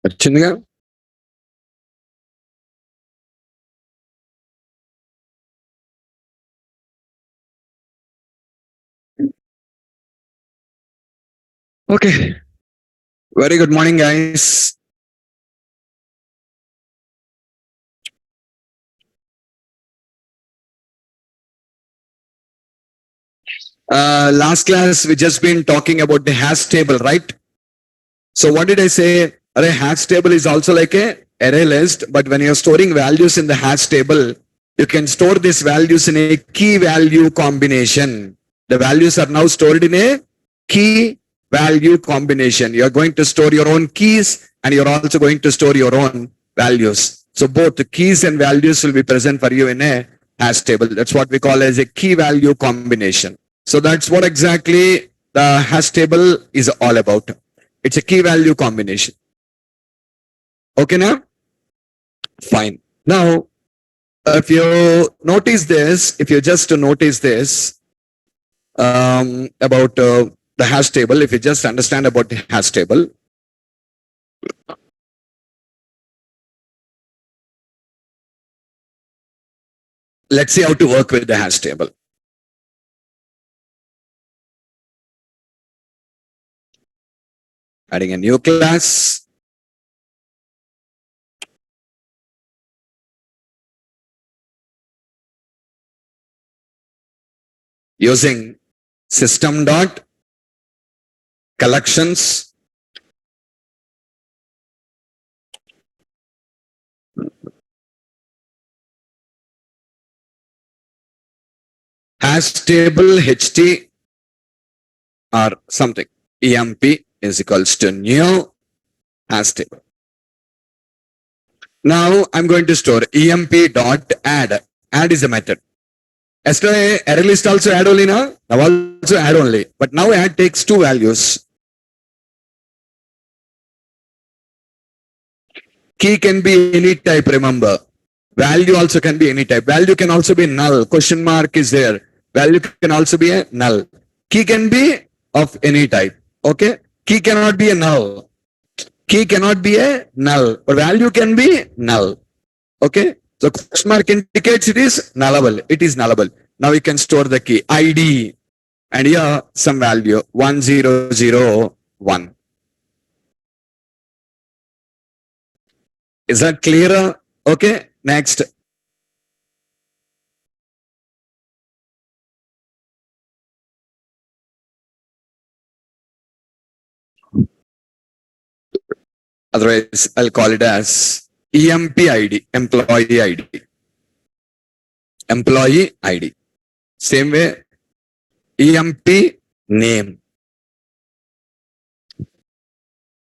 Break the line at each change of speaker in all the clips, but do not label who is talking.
వచ్చిందిగా. Okay. Very good morning, guys. Last class we just been talking about the hash table, right? So what did I say? A hash table is also like a array list, but when you're storing values in the hash table, you can store these values in a key value combination. The values are now stored in a key value combination. You're going to store your own keys and you're also going to store your own values. So both the keys and values will be present for you in a hash table. That's what we call as a key value combination. So that's what exactly the hash table is all about. It's a key value combination. Okay now? Fine. Now, if you notice this, if you just notice this about the hash table, if you just understand about the hash table, let's see how to work with the hash table. Adding a new class. Using system dot collections hash table ht or something emp is equals to new hash table. Now I'm going to store emp dot add. Add is a method. Yesterday array list also add only now. Now also add only. But now add takes two values. Key can be any type, remember. Value also can be any type. Value can also be null. Question mark is there. Value can also be a null. Key can be of any type. Okay. Key cannot be a null. Key cannot be a null. But value can be null. Okay. So question mark indicates it is nullable. It is nullable. Now we can store the key ID and here some value 1001. Is that clearer? Okay. Next. Otherwise, I'll call it as EMP ID, employee ID. Employee ID. Same way, EMP name.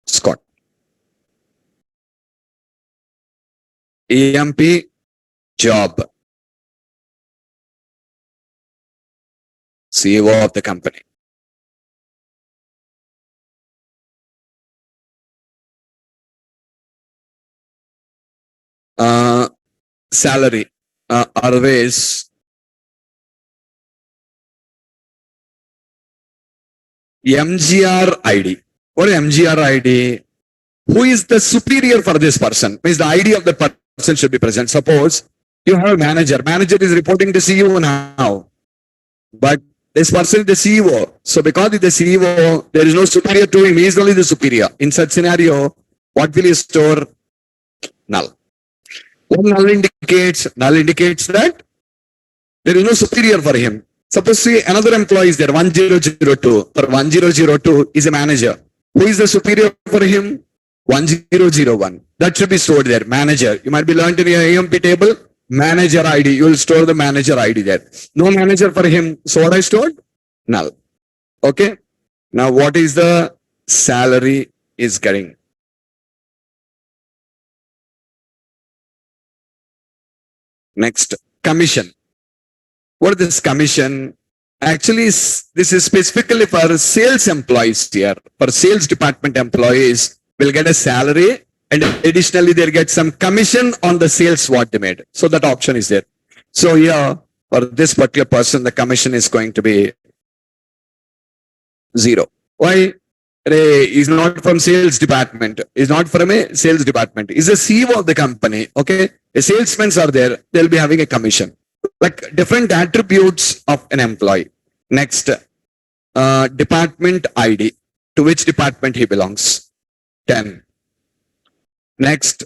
Scott. EMP job. CEO of the company. Salary. Always MGR ID. What is MGR ID? Who is the superior for this person? Means the ID of the person should be present. Suppose you have a manager. Manager is reporting to CEO now. But this person is the CEO. So because he is the CEO, there is no superior to him. He is only the superior. In such scenario, what will you store? Null. What null indicates? Null indicates that there is no superior for him. Suppose see another employee is there, 1002. For 1002 is a manager. Who is the superior for him? 1001. That should be stored there. Manager. You might be learned in your EMP table. Manager ID. You will store the manager ID there. No manager for him. So what I stored? Null. Okay. Now what is the salary is getting? Next, commission. What is this commission? Actually, this is specifically for sales employees here. For sales department employees, will get a salary and additionally they'll get some commission on the sales what they made. So that option is there. So here, for this particular person, the commission is going to be 0. Why? He's not from sales department. He's not from a sales department. He's a CEO of the company. Okay. A salesmen are there. They'll be having a commission. Like different attributes of an employee. Next, department ID. To which department he belongs? 10. Next,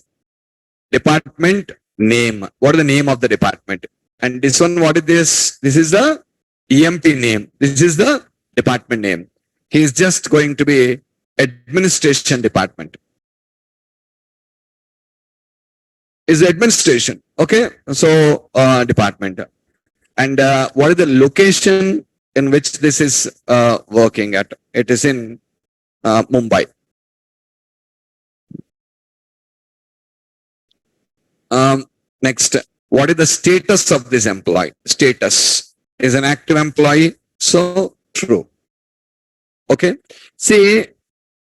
department name. What is the name of the department? And this one, what is this? This is the EMP name. This is the department name. He is just going to be administration department. Is administration. Okay. So, department. And what is the location in which this is working at? It is in Mumbai. Next, what is the status of this employee? Status is an active employee. So true. Okay. See,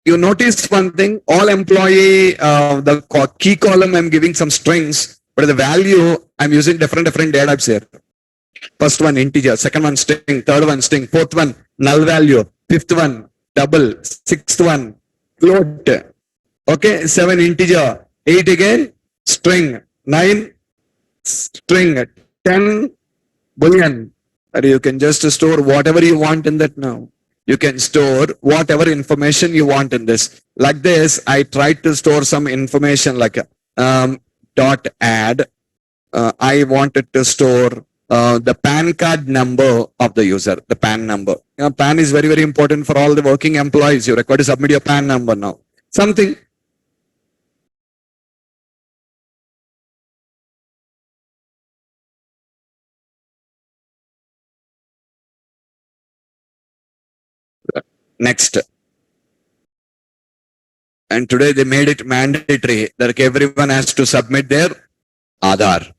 you notice one thing, all employee, the key column, I'm giving some strings, but the value, I'm using different data types here. First one integer, second one string, third one string, fourth one null value, fifth one double, sixth one float. Okay, 7 integer, 8 again string, 9 string, 10 boolean. Or you can just store whatever you want in that now. You can store whatever information you want in this. Like this, I tried to store some information like dot add. I wanted to store the PAN card number of the user, the PAN number. PAN is very important for all the working employees. You require to submit your PAN number now. Something. Next. And today they made it mandatory that everyone has to submit their Aadhaar.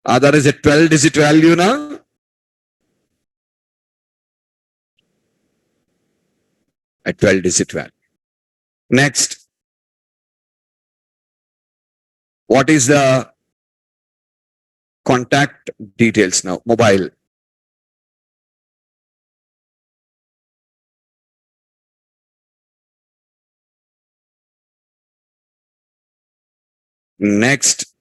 Aadhaar is a 12-digit value now. A 12-digit value. Next. What is the contact details now? Mobile. Next.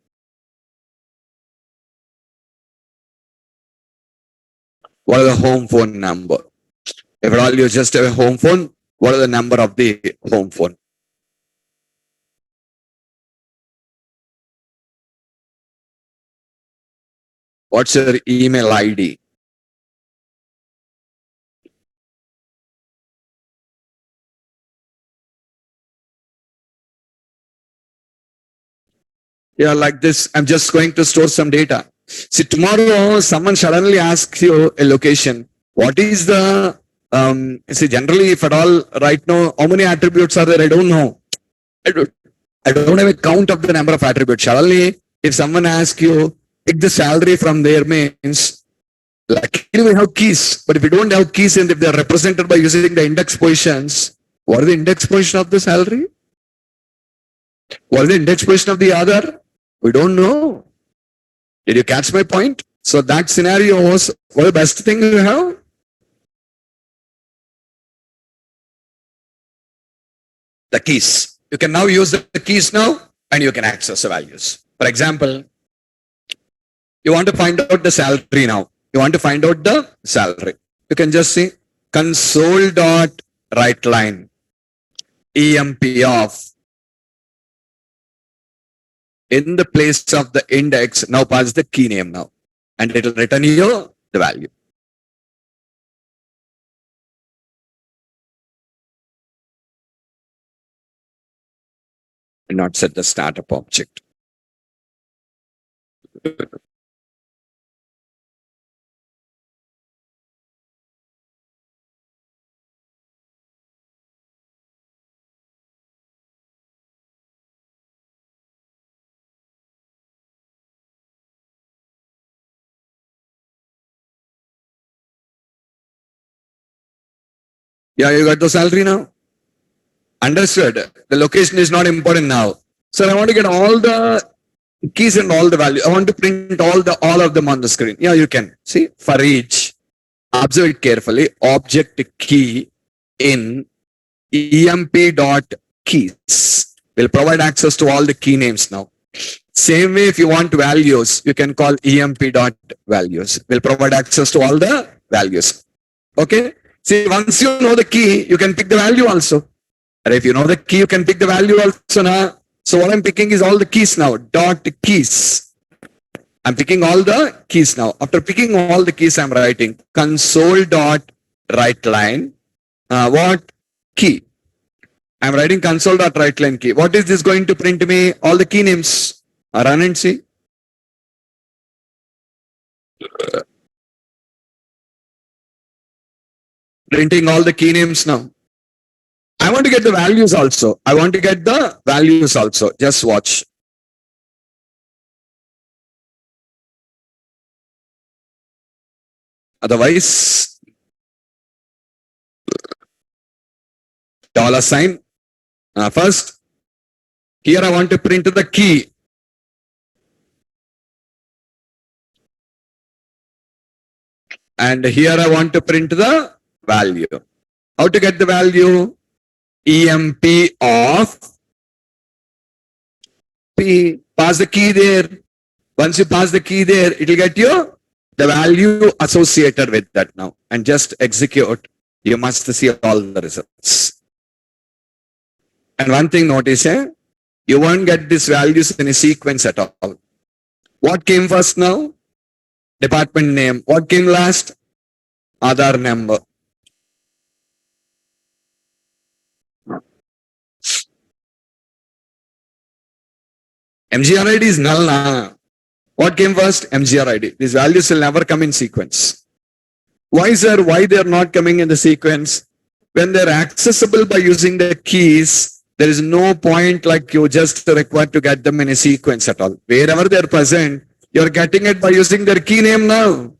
What is the home phone number? If at all you just have a home phone, what is the number of the home phone? What's your email ID? Yeah, like this, I'm just going to store some data. See, tomorrow someone suddenly asks you a location. What is the, see, generally, if at all, right now, how many attributes are there? I don't know. I don't have a count of the number of attributes. Suddenly, if someone asks you, take the salary from there means, luckily we have keys. But if we don't have keys and if they are represented by using the index positions, what is the index position of the salary? What is the index position of the other? We don't know. Did you catch my point? So that scenario was what the best thing you have? The keys. You can now use the keys now and you can access the values. For example, you want to find out the salary now. You want to find out the salary. You can just see console.writeLine EMP of. In the place of the index, now pass the key name now. And it will return you the value. And not set the startup object. Yeah, you got the salary now? Understood. The location is not important now. So I want to get all the keys and all the value. I want to print all of them on the screen. Yeah, you can see for each. Observe it carefully. Object key in emp.keys will provide access to all the key names now. Same way, if you want values, you can call emp.values. Will provide access to all the values. Okay. See, once you know the key, you can pick the value also. And if you know the key, you can pick the value also now. So what I'm picking is all the keys now. Dot keys. I'm picking all the keys now. After picking all the keys, I'm writing console dot write line. What key? I'm writing console dot write line key. What is this going to print me? All the key names. Run and see. Printing all the key names now. I want to get the values also. Just watch. Otherwise, $sign. First, here I want to print the key. And here I want to print the value. How to get the value? EMP of P. Pass the key there. Once you pass the key there, it will get you the value associated with that now. And just execute. You must see all the results. And one thing notice, you won't get these values in a sequence at all. What came first now? Department name. What came last? Aadhaar number. MGR ID is null now. What came first? MGR ID. These values will never come in sequence. Why, sir? Why they are not coming in the sequence? When they're accessible by using the keys, there is no point like you just required to get them in a sequence at all. Wherever they're present, you're getting it by using their key name now.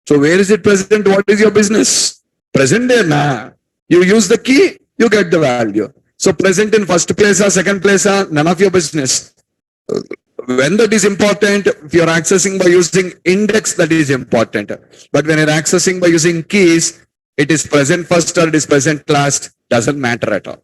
So where is it present? What is your business? Present there now. You use the key, you get the value. So present in first place or second place or none of your business. When that is important, if you're accessing by using index, that is important. But when you're accessing by using keys, it is present first or it is present last, doesn't matter at all.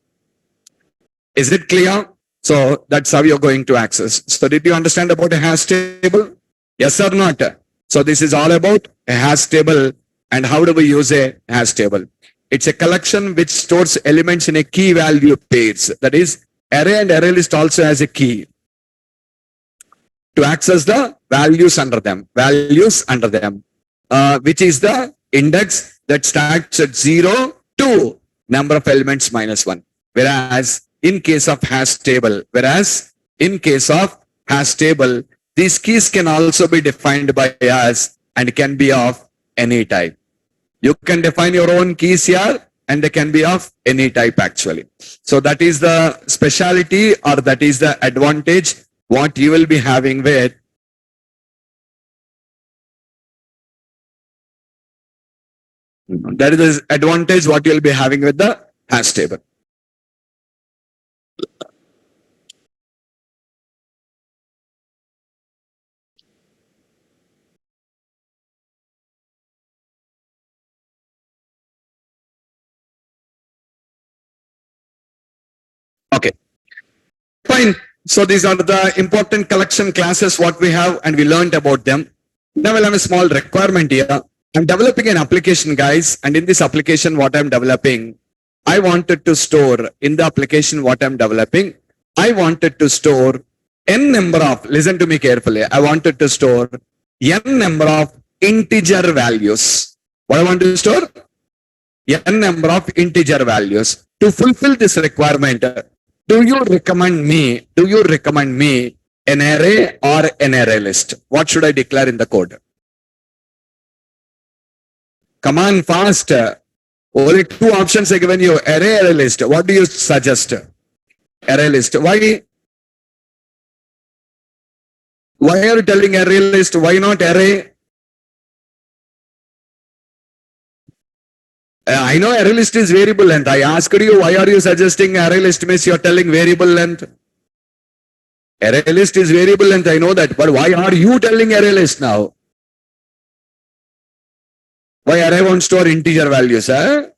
Is it clear? So that's how you're going to access. So did you understand about a hash table? Yes or not? So this is all about a hash table. And how do we use a hash table? It's a collection which stores elements in a key value pairs. That is, array and array list also has a key to access the values under them, which is the index that starts at 0 to number of elements minus 1. Whereas in case of hash table, these keys can also be defined by us and can be of any type. You can define your own keys here and they can be of any type actually. So that is the speciality or that is the advantage what you will be having with that is the advantage what you will be having with the hash table. Okay, fine. So these are the important collection classes what we have and we learned about them. Now we'll have a small requirement here. I'm developing an application, guys, and in this application what I'm developing, I wanted to store in the application what I'm developing, I wanted to store n number of, listen to me carefully, I wanted to store n number of integer values. What I want to store? N number of integer values. To fulfill this requirement, do you recommend me an array or an array list? What should I declare in the code? Come on, fast. Only two options are given you, array list. What do you suggest? Array list. Why are you telling array list? Why not array? I know array list is variable length. I asked you, why are you suggesting array list means you're telling variable length? Array list is variable length, I know that, but why are you telling array list now? Why array won't store integer values, huh?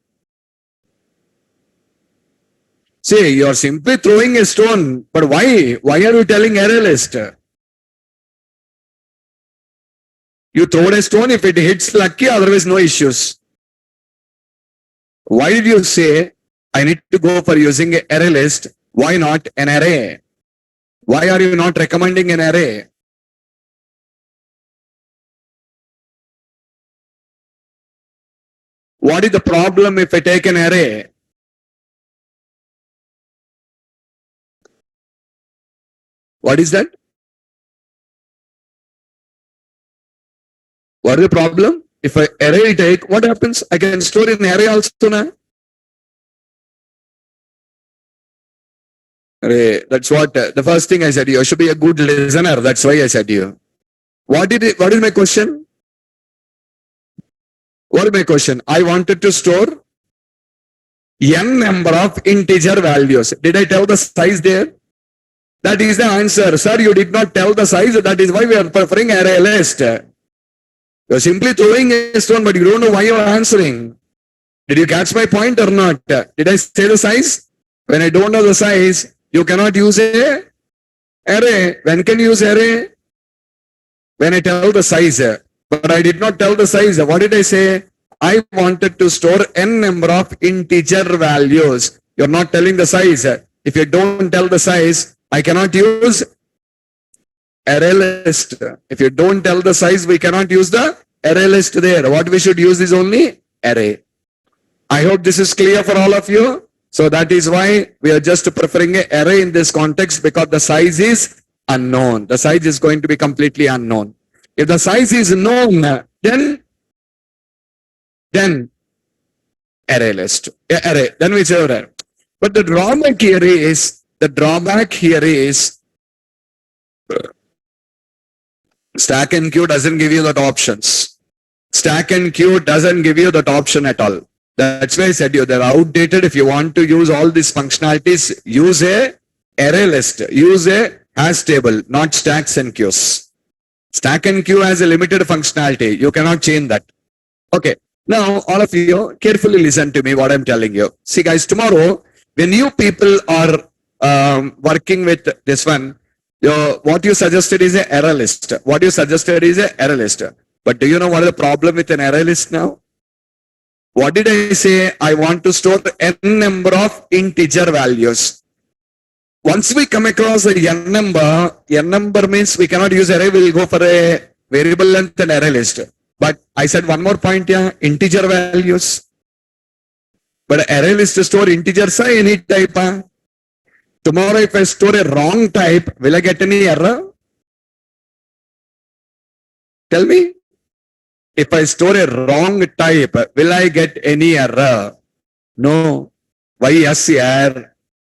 See, you're simply throwing a stone, but why? Why are you telling array list? You throw a stone, if it hits lucky, otherwise no issues. Why did you say, I need to go for using an array list? Why not an array? Why are you not recommending an array? What is the problem if I take an array? What is that? What is the problem? If I array take, what happens? I can store in array also now. Array, that's what the first thing I said. You should be a good listener. That's why I said you. What is my question? What is my question? I wanted to store n number of integer values. Did I tell the size there? That is the answer. Sir, you did not tell the size. That is why we are preferring array list. You're simply throwing a stone, but you don't know why you're answering. Did you catch my point or not? Did I say the size? When I don't know the size, you cannot use a array. When can you use array? When I tell the size. But I did not tell the size. What did I say? I wanted to store n number of integer values. You're not telling the size. If you don't tell the size, I cannot use array list. If you don't tell the size, we cannot use the array list there. What we should use is only array. I hope this is clear for all of you. So that is why we are just preferring an array in this context, because the size is unknown. The size is going to be completely unknown. If the size is known, then array list. Array. Then we say array. But the drawback here is Stack and Queue doesn't give you that options. Stack and Queue doesn't give you that option at all. That's why I said they're outdated. If you want to use all these functionalities, use a array list. Use a hash table, not stacks and queues. Stack and Queue has a limited functionality. You cannot change that. Okay. Now, all of you carefully listen to me what I'm telling you. See guys, tomorrow, when you people are working with this one, what you suggested is an array list. What you suggested is an array list. But do you know what is the problem with an array list now? What did I say? I want to store n number of integer values. Once we come across a n number means we cannot use array, we'll go for a variable length and array list. But I said one more point here, integer values. But array list store integers or any type. Tomorrow if I store a wrong type, will I get any error? Tell me. If I store a wrong type, will I get any error? No. Why yes, yaar?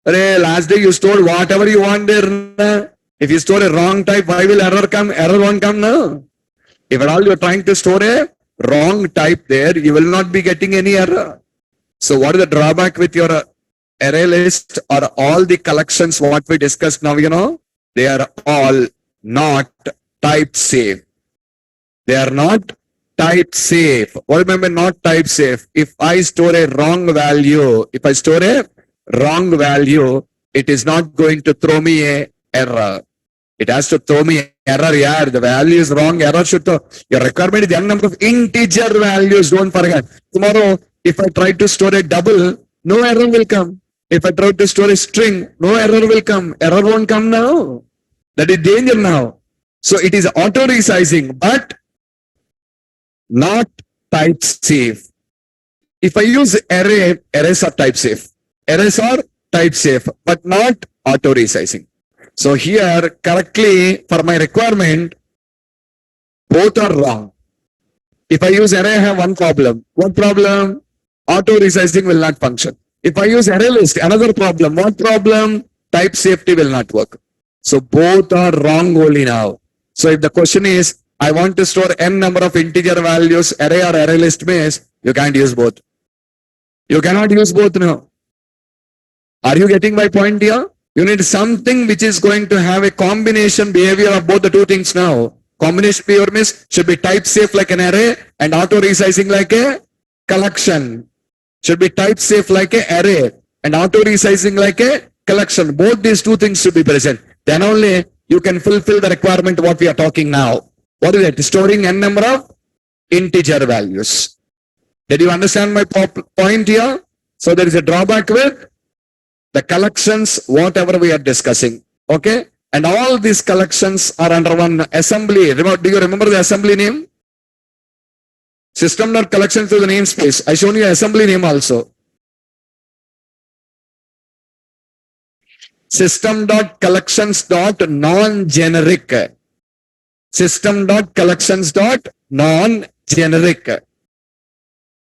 Last day you stored whatever you want there. If you store a wrong type, why will error come? Error won't come now. If at all you're trying to store a wrong type there, you will not be getting any error. So what is the drawback with your array list or all the collections what we discussed now, they are all not type safe. They are not type safe. What remember, not type safe. If I store a wrong value, it is not going to throw me a error. It has to throw me error. Yeah, the value is wrong. Error should throw. Your requirement is the number of integer values. Don't forget. Tomorrow, if I try to store a double, no error will come. If I try to store a string, no error will come. Error won't come now. That is danger now. So it is auto resizing, but not type safe. If I use arrays are type safe. Arrays are type safe, but not auto resizing. So here, correctly, for my requirement, both are wrong. If I use array, I have one problem. What problem? Auto resizing will not function. If I use array list, another problem. What problem? Type safety will not work. So both are wrong only now. So if the question is, I want to store n number of integer values, array or array list means, you can't use both. You cannot use both now. Are you getting my point here? You need something which is going to have a combination behavior of both the two things now. Combination behavior means should be type safe like an array and auto resizing like a collection. Should be type safe like a array and auto resizing like a collection. Both these two things should be present. Then only you can fulfill the requirement what we are talking now. What is it? Storing n number of integer values. Did you understand my point here? So there is a drawback with the collections, whatever we are discussing. Okay? And all these collections are under one assembly. Do you remember the assembly name? System.collection to the namespace. I shown you assembly name also. System.collections.non-generic. System.collections.non-generic.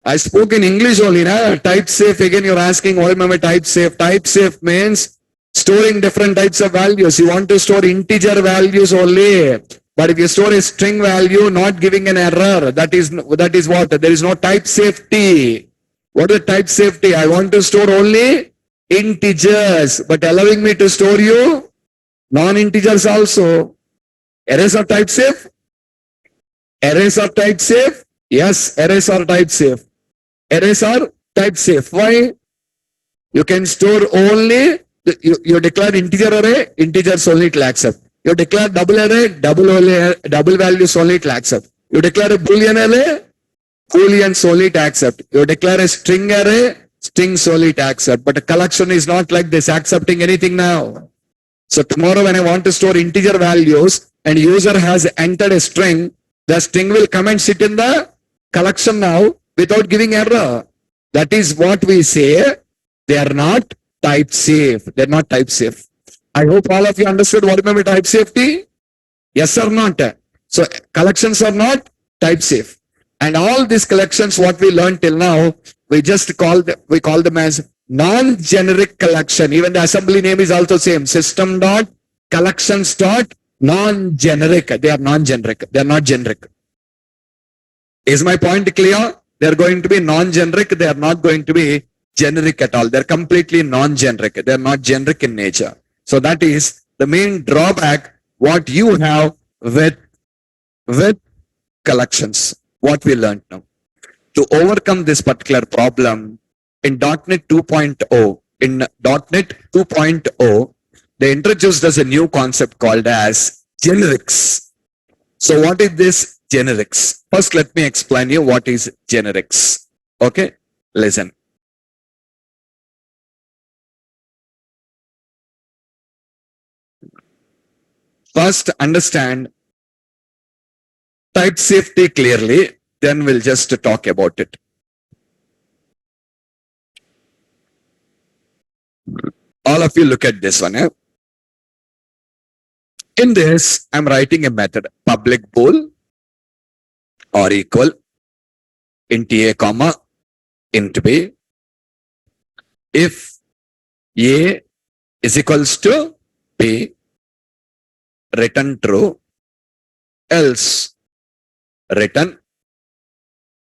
I spoke in English only, na? Type safe, again you're asking, what am I type safe? Type safe means storing different types of values. You want to store integer values only. But if you store a string value, not giving an error, that is what? There is no type safety. What is type safety? I want to store only integers, but allowing me to store you non-integers also. Arrays are type safe? Arrays are type safe? Yes, arrays are type safe. Arrays are type safe. Why? You can store only, you declare integer array, integers only it will accept. You declare double array, double values only it will accept. You declare a boolean array, booleans only it accept. You declare a string array, strings only it accept. But a collection is not like this, accepting anything now. So tomorrow when I want to store integer values and user has entered a string, the string will come and sit in the collection now without giving error. That is what we say. They are not type safe. They're not type safe. I hope all of you understood what meant by type safety. Yes or not? So collections are not type safe. And all these collections, what we learned till now, we call them as non-generic collection. Even the assembly name is also same. System.collections.non-generic. They are non-generic. They are not generic. Is my point clear? They are going to be non-generic. They are not going to be generic at all. They are completely non-generic. They are not generic in nature. So that is the main drawback what you have with collections. What we learned now. To overcome this particular problem, in .NET 2.0, they introduced us a new concept called as generics. So what is this generics? First, let me explain you what is generics. Okay, listen. First, understand type safety clearly, then we'll just talk about it. All of you look at this one. In this, I'm writing a method, public bool or equal int a comma int b. If a is equals to b, return true, else return.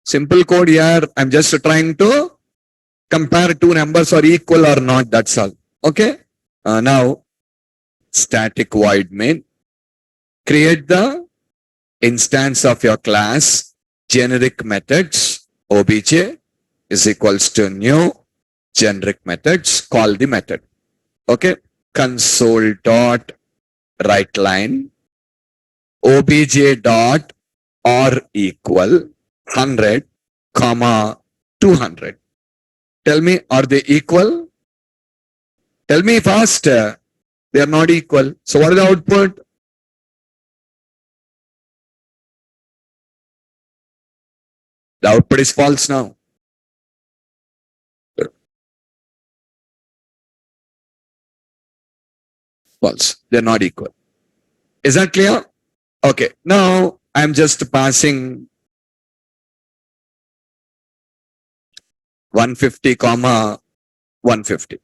Simple code here. I'm just trying to compare two numbers are equal or not. That's all. Okay. Now, static void main. Create the instance of your class generic methods. Obj is equals to new generic methods. Call the method. Okay. Console dot write line obj dot or equal 100 comma 200. Tell me, are they equal? Tell me fast. They are not equal. So what is the output? The output is false now. False. They're not equal. Is that clear? Okay. Now I'm just passing 150 comma 150.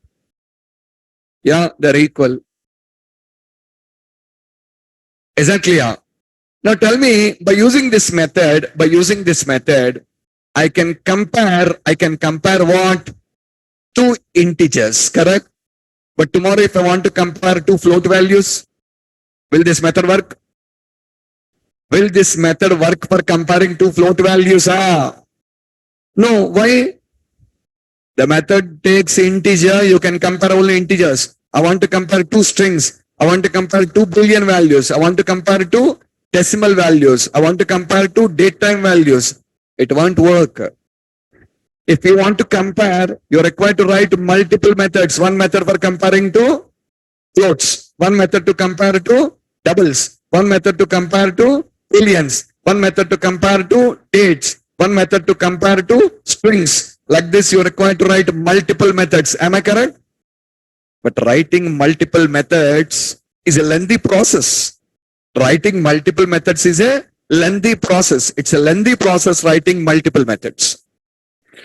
Yeah, they're equal. Is that clear? Now tell me, by using this method, I can compare what? Two integers, correct? But tomorrow, if I want to compare two float values, will this method work? Will this method work for comparing two float values? No. Why? The method takes integer. You can compare only integers. I want to compare two strings. I want to compare two Boolean values. I want to compare two decimal values. I want to compare two datetime values. It won't work. If you want to compare, you're required to write multiple methods. One method for comparing to floats. One method to compare to doubles. One method to compare to booleans. One method to compare to dates. One method to compare to strings. Like this, you're required to write multiple methods. Am I correct? But writing multiple methods is a lengthy process. Writing multiple methods is a lengthy process. It's a lengthy process writing multiple methods.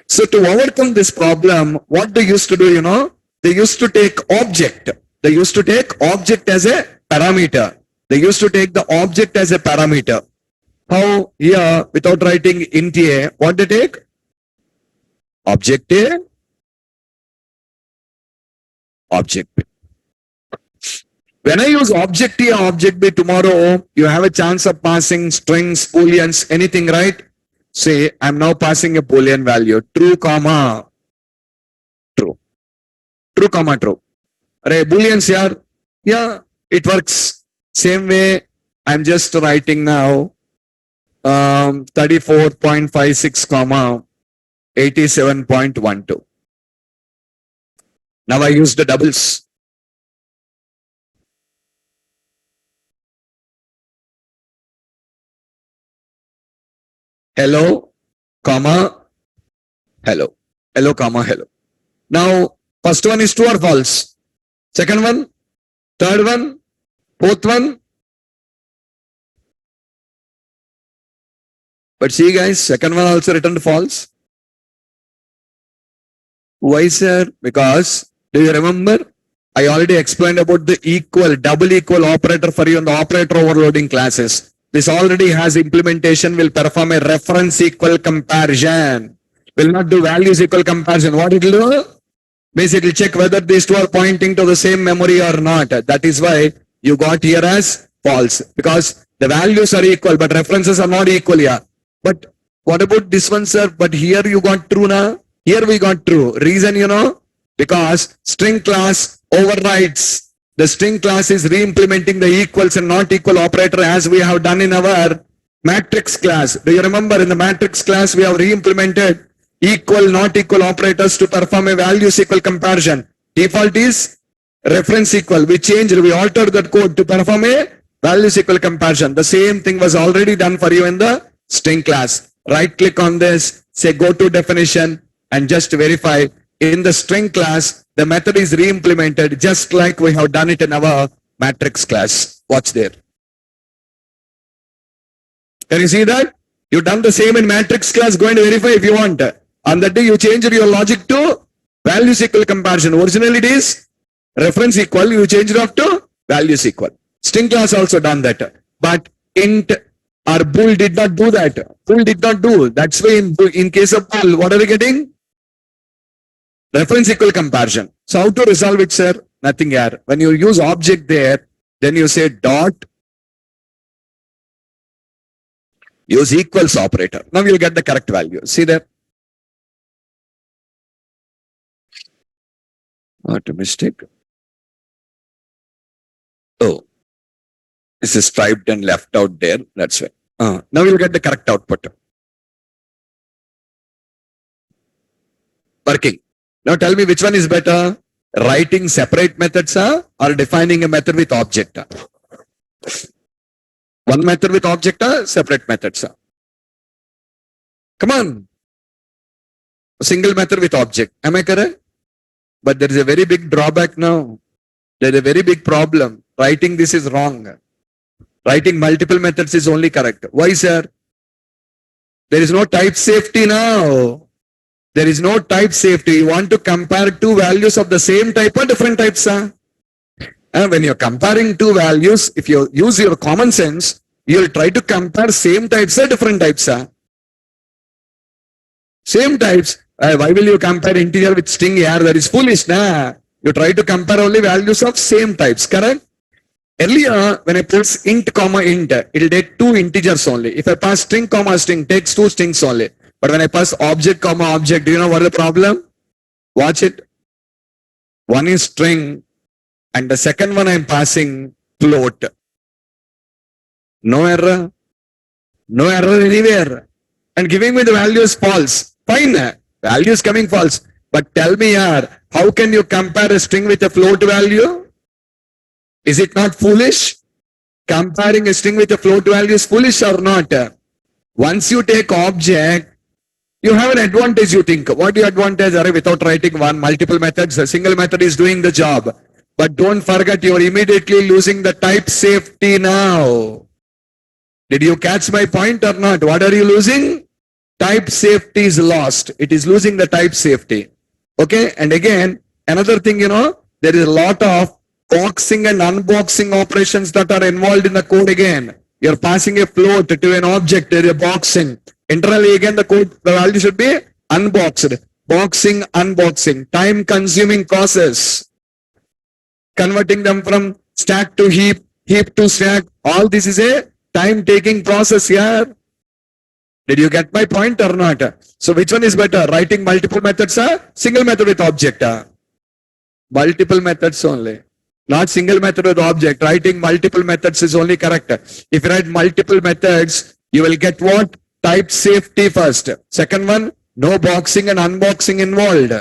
So to overcome this problem, what they used to do, they used to take object. They used to take object as a parameter. They used to take the object as a parameter. How here, without writing int a, what they take? Object a, object b. When I use object A, object B tomorrow, you have a chance of passing strings, booleans, anything, right? Say, I'm now passing a boolean value, true, comma, true. True, comma, true. Array, booleans here. Yeah, it works. Same way, I'm just writing now 34.56, comma, 87.12. Now I use the doubles. Hello, comma, hello. Hello, comma, hello. Now, first one is true or false. Second one, third one, fourth one. But see guys, second one also returned false. Why, sir? Because, do you remember? I already explained about the equal, double equal operator for you in the operator overloading classes. This already has implementation, will perform a reference equal comparison. Will not do values equal comparison. What it will do? Basically check whether these two are pointing to the same memory or not. That is why you got here as false. Because the values are equal, but references are not equal here. But what about this one, sir? But here you got true now. Here we got true. Reason, because string class overrides. The string class is re-implementing the equals and not equal operator as we have done in our matrix class. Do you remember in the matrix class we have re-implemented equal, not equal operators to perform a values equal comparison. Default is reference equal. We changed, we altered that code to perform a values equal comparison. The same thing was already done for you in the string class. Right click on this, say go to definition and just verify. In the string class, the method is re-implemented just like we have done it in our matrix class. Watch there. Can you see that? You've done the same in matrix class. Go and verify if you want. On that day, you changed your logic to values equal comparison. Originally, it is reference equal. You changed it up to values equal. String class also done that. But int or bool did not do that. Bool did not do. That's why in case of bool, what are we getting? Reference equal comparison. So how to resolve it, sir? Nothing here. When you use object there, then you say dot, use equals operator. Now you'll get the correct value. See there? What a mistake. Oh, this is striped and left out there. That's why. Now you'll get the correct output. Working. Now tell me which one is better, writing separate methods or defining a method with object? One method with object or separate methods? Come on. A single method with object. Am I correct? But there is a very big drawback now. There is a very big problem. Writing this is wrong. Writing multiple methods is only correct. Why, sir? There is no type safety now. There is no type safety. You want to compare two values of the same type or different types. And when you're comparing two values, if you use your common sense, you'll try to compare same types or different types. Same types. Why will you compare integer with string here? That is foolish. Nah? You try to compare only values of same types, correct? Earlier, when I pass int comma int, it will take two integers only. If I pass string comma string, takes two strings only. But when I pass object comma object, do you know what is the problem? Watch it. One is string and the second one I am passing float. No error. No error anywhere. And giving me the value is false. Fine. Value is coming false. But tell me here, how can you compare a string with a float value? Is it not foolish? Comparing a string with a float value is foolish or not? Once you take object, you have an advantage, you think. What your advantage are without writing one multiple methods? A single method is doing the job. But don't forget, you're immediately losing the type safety now. Did you catch my point or not? What are you losing? Type safety is lost. It is losing the type safety. Okay. And again, another thing, there is a lot of boxing and unboxing operations that are involved in the code again. You're passing a float to an object, there is a boxing. Internally again, the value should be unboxed. Boxing, unboxing, time consuming process. Converting them from stack to heap, heap to stack. All this is a time taking process here. Did you get my point or not? So which one is better? Writing multiple methods or single method with object? Multiple methods only. Not single method with object. Writing multiple methods is only correct. If you write multiple methods, you will get what? Type safety first. Second one, no boxing and unboxing involved.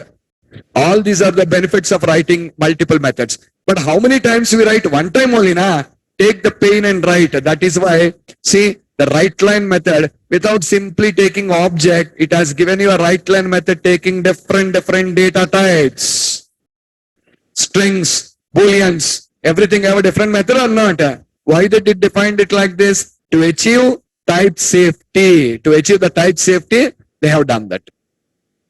All these are the benefits of writing multiple methods. But how many times we write? One time only, na? Take the pain and write. That is why, see, the right line method, without simply taking object, it has given you a right line method taking different data types. Strings, booleans, everything have a different method or not? Why did it define it like this? To achieve type safety. To achieve the type safety, they have done that.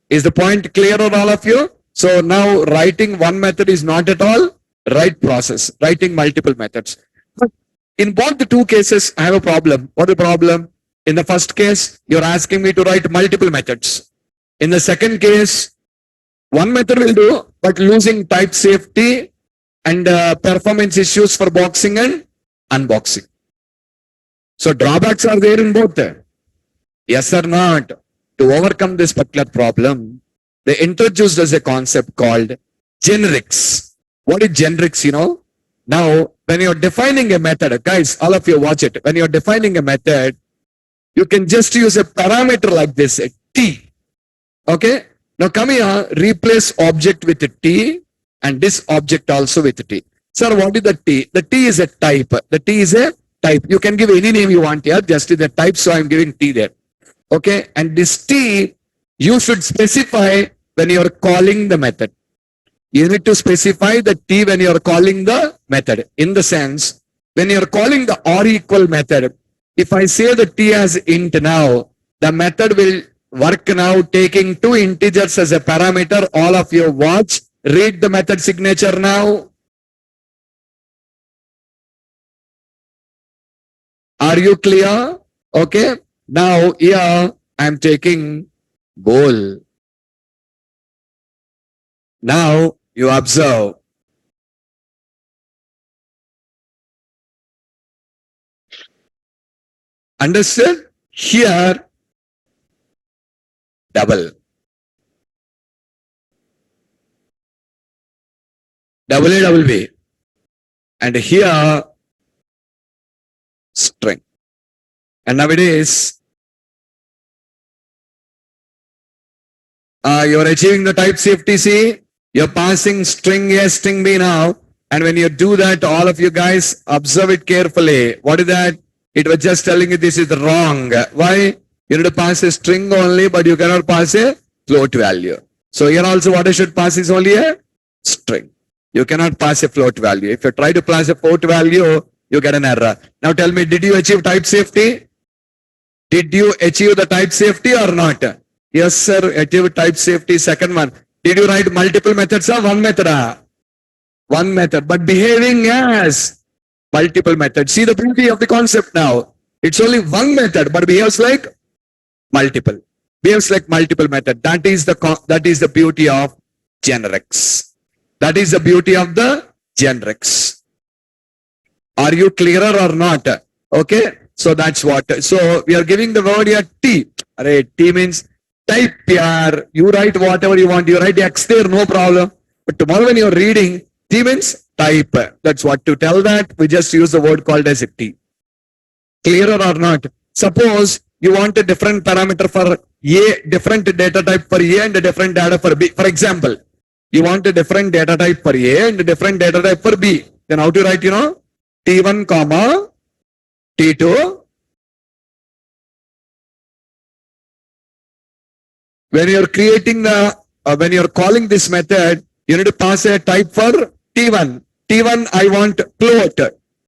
Is the point clear on all of you? So now writing one method is not at all right process. Writing multiple methods. But in both the two cases, I have a problem. What is the problem? In the first case, you're asking me to write multiple methods. In the second case, one method will do, but losing type safety and performance issues for boxing and unboxing. So drawbacks are there in both. Yes or not? To overcome this particular problem, they introduced as a concept called generics. What is generics, Now, when you're defining a method, guys, all of you watch it. When you're defining a method, you can just use a parameter like this, a T. Okay? Now come here, replace object with a T and this object also with a T. Sir, what is the T? The T is a type. The T is a type. You can give any name you want here, just in the type, so I'm giving T there. Okay? And this T, you should specify when you're calling the method. You need to specify the T when you're calling the method. In the sense, when you're calling the or equal method, if I say the T as int now, the method will work now taking two integers as a parameter. All of you watch, read the method signature now. Are you clear? Okay. Now here I'm taking bowl. Now you observe. Understood? Here, double. Double A, double B. And here, string. And nowadays, you're achieving the type safety, see? You're passing string A, string B now. And when you do that, all of you guys observe it carefully. What is that? It was just telling you this is wrong. Why? You need to pass a string only, but you cannot pass a float value. So here also what I should pass is only a string. You cannot pass a float value. If you try to pass a float value, you get an error. Now tell me, did you achieve type safety? Did you achieve the type safety or not? Yes, sir, achieve type safety. Second one. Did you write multiple methods or one method? One method, but behaving as multiple methods. See the beauty of the concept now. It's only one method, but behaves like multiple. Behaves like multiple method. That is the beauty of generics. That is the beauty of the generics. Are you clearer or not? Okay. So that's what. So we are giving the word here T. Array, T means type here. You write whatever you want. You write X there, no problem. But tomorrow when you're reading, T means type. That's what to tell that. We just use the word called as a T. Clearer or not? Suppose you want a different parameter for A, different data type for A and a different data for B. For example, you want a different data type for A and a different data type for B. Then how to write, T1 comma T2. When you're creating when you're calling this method, you need to pass a type for T1. T1 I want float.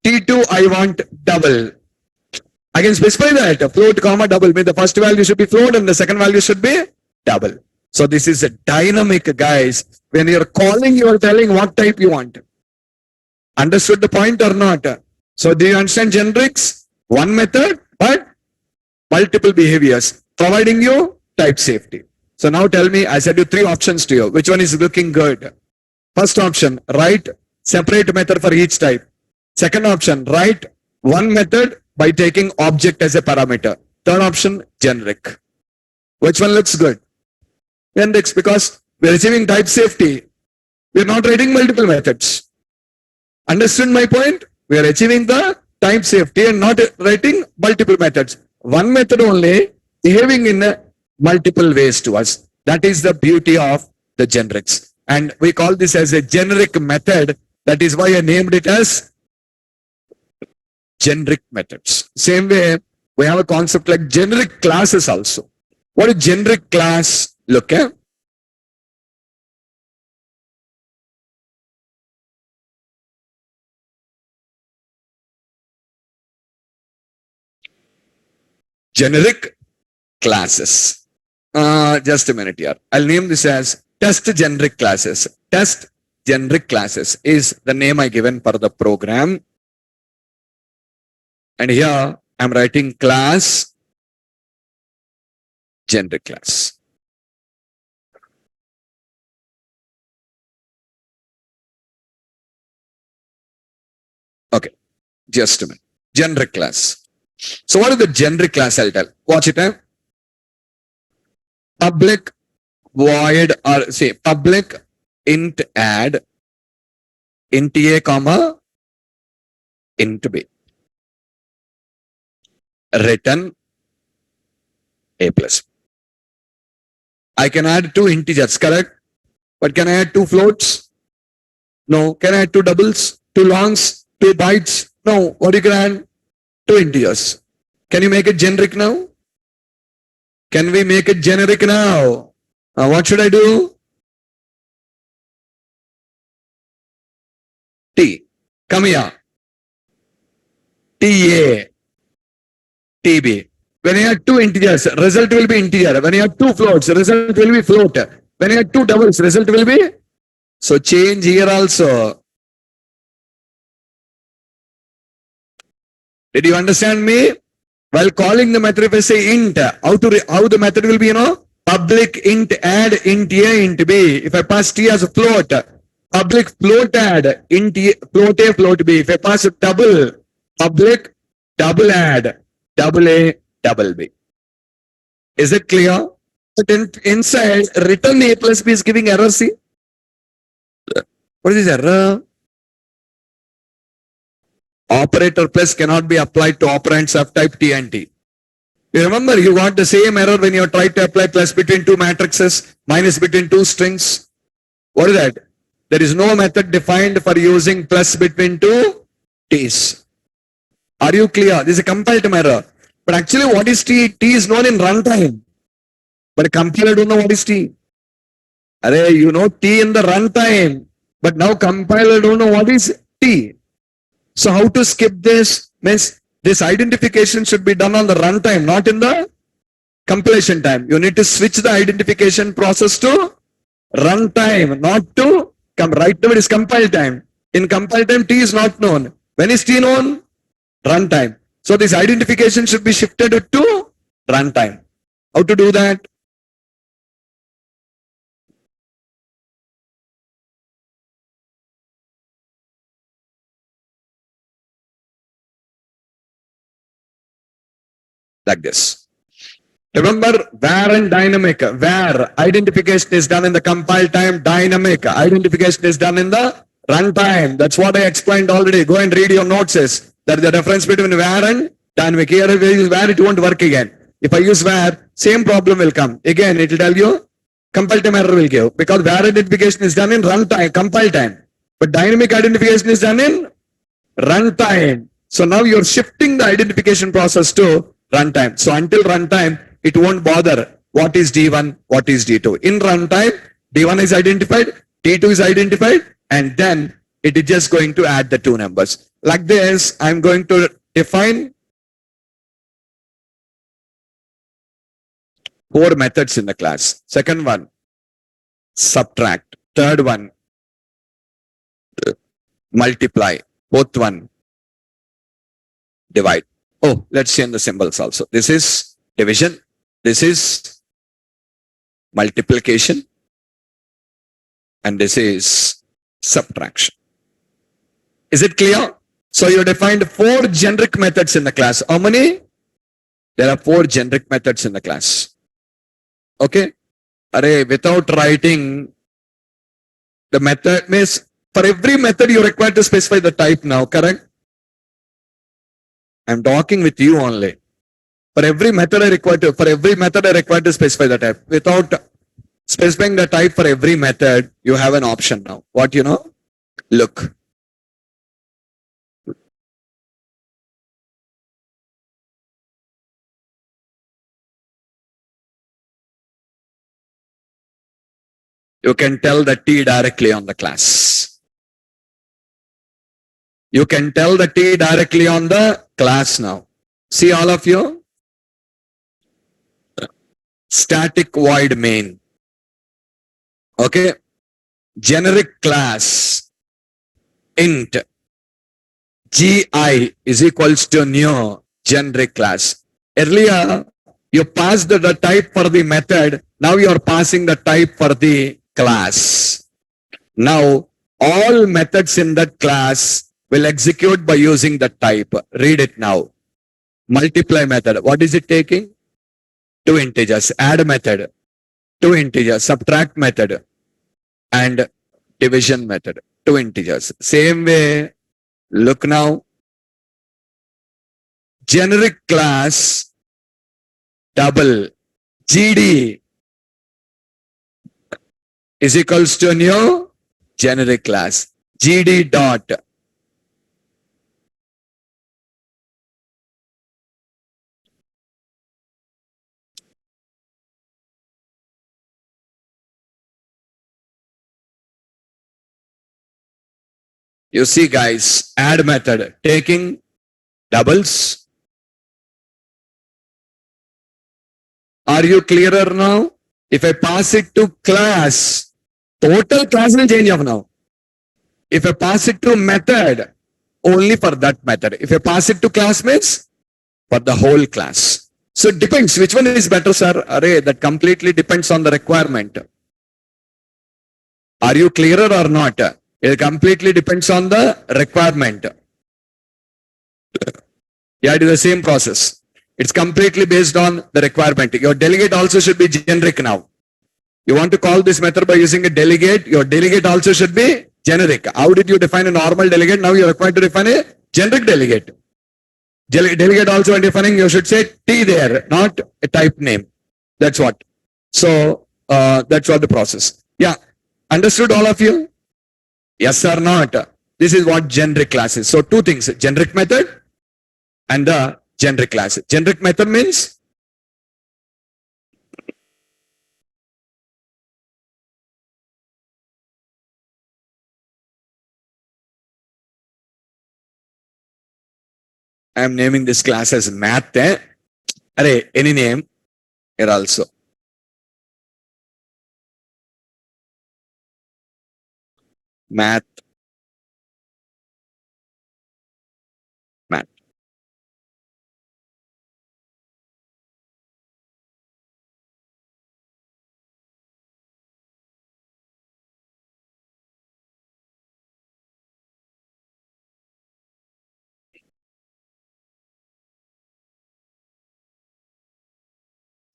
T2 I want double. I can specify that float comma double. Means the first value should be float and the second value should be double. So this is a dynamic, guys. When you're calling, you are telling what type you want. Understood the point or not? So do you understand generics? One method, but multiple behaviors, providing you type safety. So now tell me, I said you three options to you. Which one is looking good? First option, write separate method for each type. Second option, write one method by taking object as a parameter. Third option, generic. Which one looks good? Generics, because we're achieving type safety. We're not writing multiple methods. Understood my point? We are achieving the type safety and not writing multiple methods. One method only behaving in multiple ways to us. That is the beauty of the generics. And we call this as a generic method. That is why I named it as generic methods. Same way, we have a concept like generic classes also. What is generic class look at? Generic classes. Just a minute here. I'll name this as test generic classes. Test generic classes is the name I given for the program. And here I'm writing class generic class. Okay, just a minute. Generic class. So what is the generic class? I'll tell. Watch it. Public void or say public int add int a comma int b. Return a plus. I can add two integers, correct? But can I add two floats? No. Can I add two doubles, two longs, two bytes? No. What you can add? Two integers. Can you make it generic now? Can we make it generic now? What should I do? T. Come here. TA. TB. When you have two integers, result will be integer. When you have two floats, result will be float. When you have two doubles, result will be. So change here also. Did you understand me? While calling the method, if I say int, how the method will be, public int add int a int b. If I pass t as a float, public float add int a float b. If I pass a double, public double add double a double b. Is it clear? But inside return a plus b is giving error. See, what is this error? Operator plus cannot be applied to operands of type T and T. You remember you got the same error when you tried to apply plus between two matrices, minus between two strings. What is that? There is no method defined for using plus between two T's. Are you clear? This is a compile time error. But actually what is T? T is known in runtime. But a compiler don't know what is T. Array, you know T in the runtime. But now compiler don't know what is T. So how to skip this? Means this identification should be done on the runtime, not in the compilation time. You need to switch the identification process to runtime, not to right now it is compile time. In compile time, T is not known. When is T known? Runtime. So this identification should be shifted to runtime. How to do that? like this. Remember, where and dynamic. Where identification is done in the compile time, dynamic identification is done in the runtime. That's what I explained already. Go and read your notes. That the difference between where and dynamic. Here, if I use where, it won't work again. If I use where, same problem will come. Again, it will tell you compile time error will give because where identification is done in runtime, compile time. But dynamic identification is done in runtime. So now you're shifting the identification process to runtime. So until runtime, it won't bother what is D1, what is D2. In runtime, D1 is identified, D2 is identified, and then it is just going to add the two numbers. Like this, I'm going to define 4 methods in the class. Second one, subtract. Third one, multiply. Fourth one, divide. Oh, let's change the symbols also. This is division. This is multiplication. And this is subtraction. Is it clear? So you defined 4 generic methods in the class. How many? There are 4 generic methods in the class. Okay. Array, without writing the method means for every method you require to specify the type now, correct? I'm talking with you only. For every method I require to specify the type. Without specifying the type for every method, you have an option now. What you know? Look. You can tell the T directly on the class. You can tell the T directly on the class now. See all of you? Static void main. Okay. Generic class. Int. GI is equals to new generic class. Earlier, you passed the type for the method. Now you are passing the type for the class. Now, all methods in that class will execute by using the type. Read it now. Multiply method. What is it taking? 2 integers. Add method. 2 integers. Subtract method. And division method. 2 integers. Same way, look now. Generic class double GD is equals to new generic class. GD dot. You see guys, add method taking doubles. Are you clearer now? If I pass it to class, total class will change of now. If I pass it to method, only for that method. If I pass it to class means for the whole class. So it depends. Which one is better, sir? Array, that completely depends on the requirement. Are you clearer or not? It completely depends on the requirement. Yeah, it is the same process. It's completely based on the requirement. Your delegate also should be generic now. You want to call this method by using a delegate. Your delegate also should be generic. How did you define a normal delegate? Now you're required to define a generic delegate. Delegate also when defining, you should say T there, not a type name. That's what. So that's what the process. Yeah. Understood all of you? Yes or not? This is what generic class is. So 2 things, generic method and the generic class. Generic method means I am naming this class as math. Array, any name here also. Math. Math.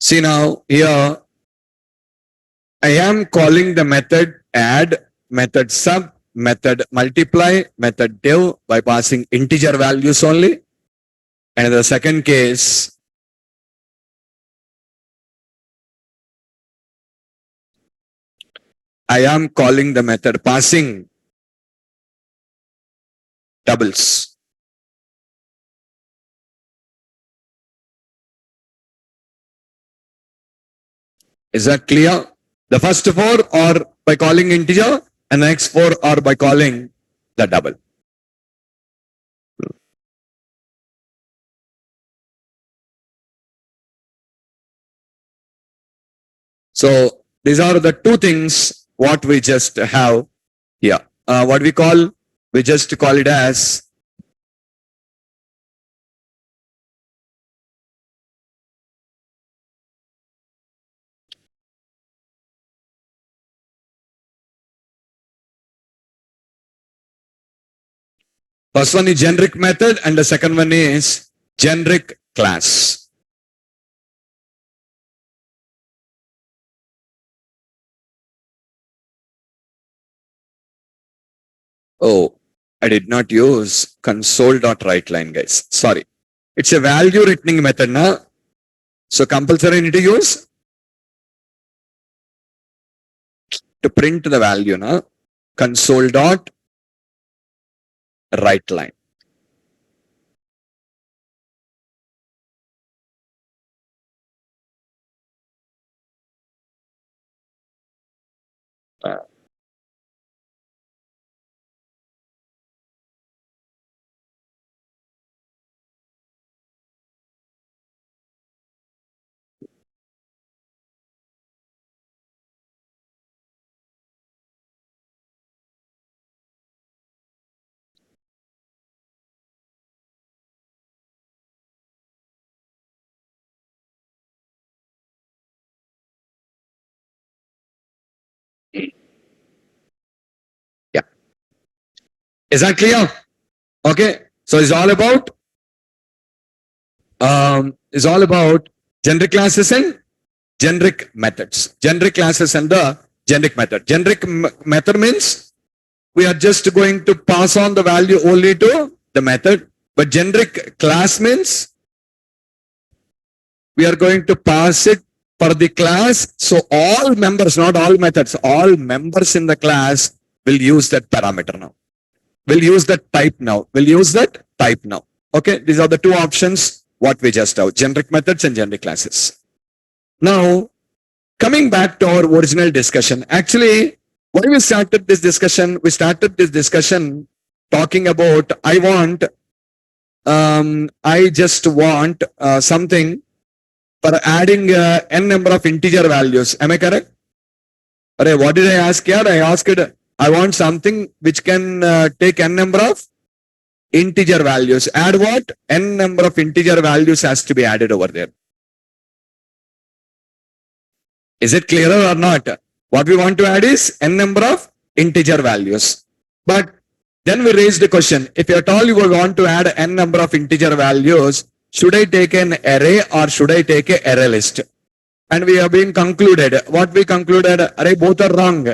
See now here, I am calling the method add, method sub, method multiply, method div by passing integer values only. And in the second case, I am calling the method passing doubles. Is that clear? The first four are by calling integer and the next four are by calling the double. So these are the two things what we just have here. What we call, we just call it as first one is generic method and the second one is generic class. Oh, I did not use console.writeLine, guys. Sorry. It's a value returning method now. So compulsory I need to use to print the value now. Console.writeLine. Yeah. Is that clear? Okay. So it's all about generic classes and generic methods. Generic classes and the generic method. Generic method means we are just going to pass on the value only to the method. But generic class means we are going to pass it for the class. So all members, not all methods, all members in the class will use that parameter now. Will use that type now. Will use that type now. Okay, these are the two options what we just have, generic methods and generic classes. Now, coming back to our original discussion, actually, why we started this discussion? We started this discussion talking about I just want something for adding n number of integer values. Am I correct? Array, what did I ask here? I asked I want something which can take n number of integer values. Add what? N number of integer values has to be added over there. Is it clearer or not? What we want to add is n number of integer values. But then we raised the question, if at all you want to add n number of integer values, should I take an array or should I take an array list? And we have been concluded. What we concluded, array both are wrong.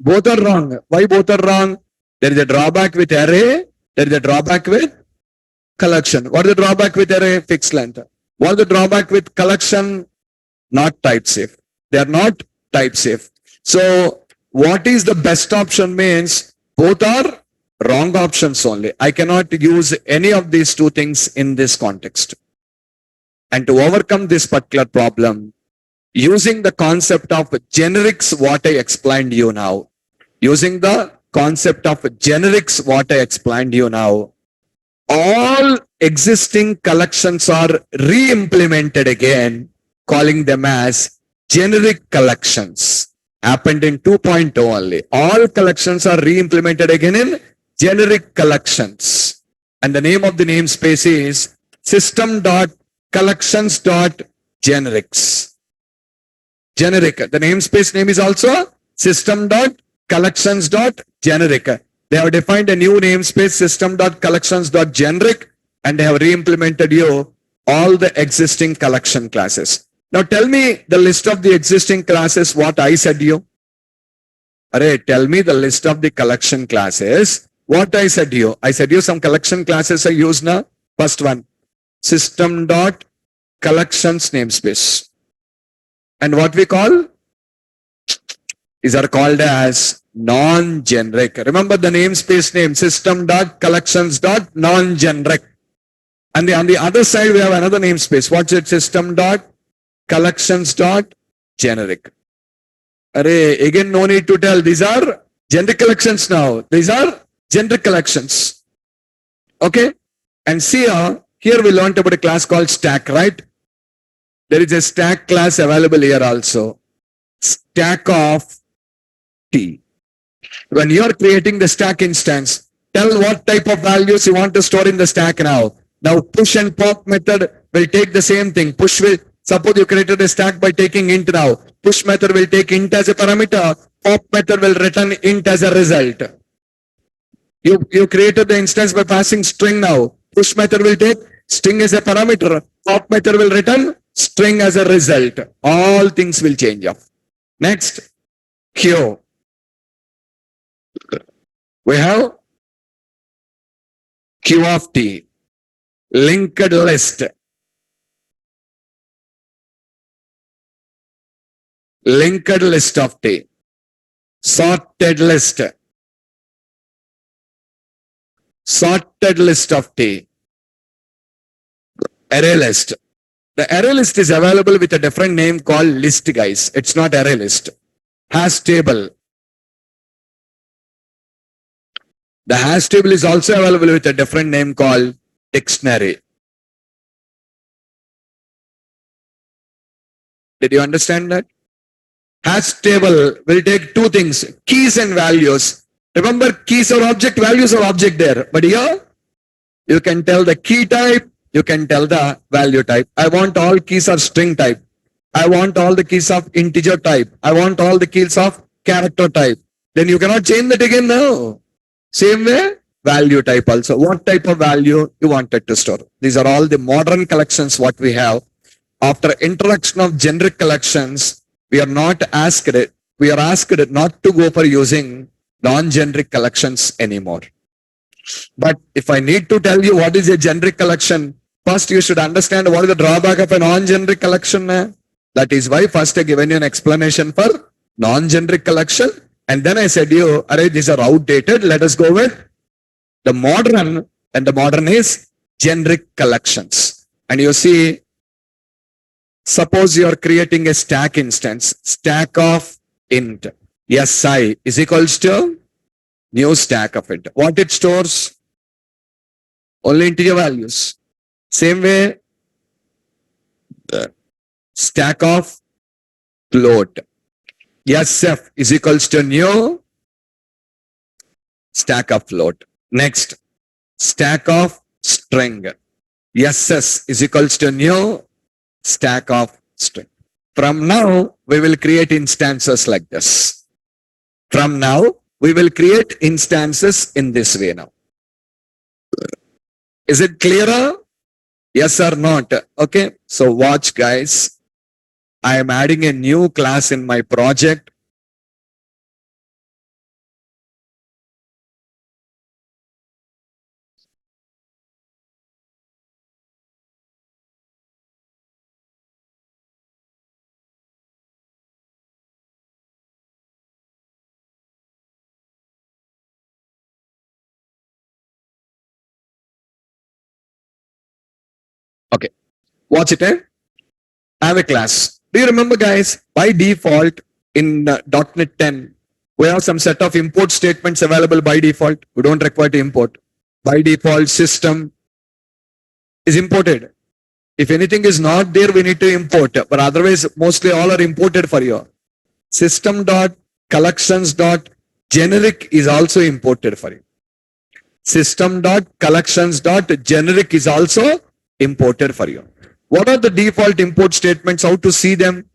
Both are wrong. Why both are wrong? There is a drawback with array. There is a drawback with collection. What is the drawback with array? Fixed length. What is the drawback with collection? Not type safe. They are not type safe. So what is the best option means both are wrong options only. I cannot use any of these two things in this context. And to overcome this particular problem, using the concept of generics, what I explained you now, using the concept of generics, what I explained you now, all existing collections are re-implemented again, calling them as generic collections. Happened in 2.0 only. All collections are re-implemented again in generic collections. And the name of the namespace is system.collections.generics. Generic. The namespace name is also system.collections.generic. They have defined a new namespace system.collections.generic and they have re-implemented you all the existing collection classes. Now tell me the list of the existing classes, what I said you. Array, tell me the list of the collection classes. What I said you. I said you some collection classes I use now. First one, system dot collections namespace. And what we call? These are called as non-generic. Remember the namespace name, system dot collections dot non-generic. And on the other side, we have another namespace. What's it? System dot collections dot generic. Array, again, no need to tell. These are generic collections now. These are generic collections. Okay. And see here we learned about a class called stack, right? There is a stack class available here also. Stack of T. When you are creating the stack instance, tell what type of values you want to store in the stack now. Now push and pop method will take the same thing. Push will, suppose you created a stack by taking int now. Push method will take int as a parameter. Pop method will return int as a result. You created the instance by passing string now. Push method will take string as a parameter. Pop method will return string as a result. All things will change up. Next, Q. We have Q of T. Linked list. Linked list of T. Sorted list. Sorted list of T. Array list. The array list is available with a different name called list, guys. It's not array list. Hash table. The hash table is also available with a different name called dictionary. Did you understand that? Hash table will take two things, keys and values. Remember, keys are object, values are object there. But here, you can tell the key type, you can tell the value type. I want all keys are string type. I want all the keys of integer type. I want all the keys of character type. Then you cannot change that again now. Same way, value type also. What type of value you wanted to store. These are all the modern collections what we have. After introduction of generic collections, we are not asked it. We are asked not to go for using non-generic collections anymore. But if I need to tell you what is a generic collection, first you should understand what is the drawback of a non-generic collection. That is why first I given you an explanation for non-generic collection. And then I said you, array, these are outdated. Let us go with the modern, and the modern is generic collections. And you see, suppose you are creating a stack instance, stack of int, si is equals to new stack of int. What it stores? Only integer values. Same way, stack of float. SF is equals to new stack of float. Next, stack of string. SS is equals to new stack of string. From now, we will create instances like this. From now, we will create instances in this way now. Is it clearer? Yes or not? Okay. So watch, guys. I am adding a new class in my project. Okay. Watch it. I have a class. Do you remember, guys, by default in .NET 10, we have some set of import statements available by default. We don't require to import. By default, system is imported. If anything is not there, we need to import. But otherwise, mostly all are imported for you. System.collections.generic is also imported for you. System.collections.generic is also imported for you. What are the default import statements? How to see them?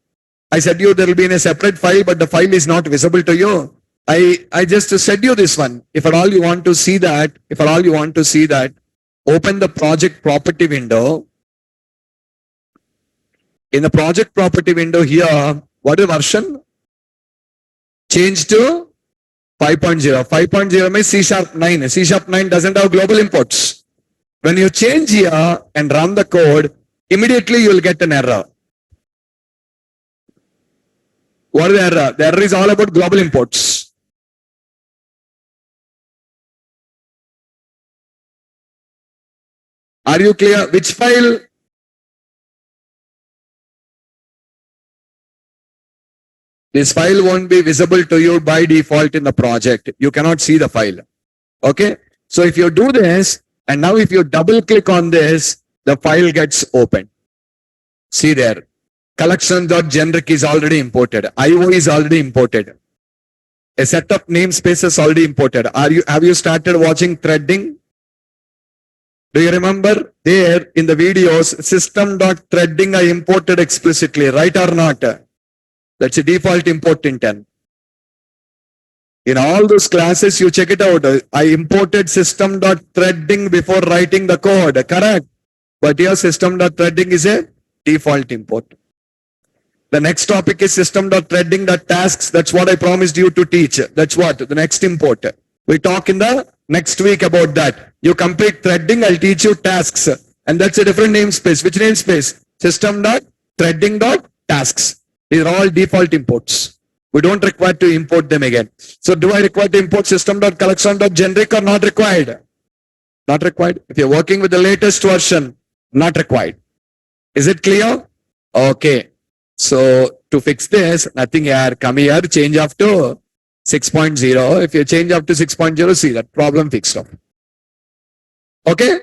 I said you there will be in a separate file, but the file is not visible to you. I just said you this one. If at all you want to see that, open the project property window. In the project property window here, what is version? Change to 5.0. 5.0 means C sharp 9. C sharp 9 doesn't have global imports. When you change here and run the code, immediately you will get an error. What is the error? The error is all about global imports. Are you clear? Which file? This file won't be visible to you by default in the project. You cannot see the file. Okay. So if you do this, and now if you double click on this, the file gets opened. See there. Collection.generic is already imported. IO is already imported. A set of namespaces already imported. Have you started watching threading? Do you remember there in the videos, system.threading I imported explicitly, right or not? That's a default import intent. In all those classes, you check it out. I imported system.threading before writing the code, correct? But here system.threading is a default import. The next topic is system.threading.tasks. That's what I promised you to teach. That's what the next import. We talk in the next week about that. You complete threading, I'll teach you tasks. And that's a different namespace. Which namespace? System.threading.tasks. These are all default imports. We don't require to import them again. So do I require to import system.collection.generic or not required? Not required. If you're working with the latest version, not required. Is it clear? Okay. So to fix this, nothing here. Come here, change up to 6.0. If you change up to 6.0, see that problem fixed up. Okay?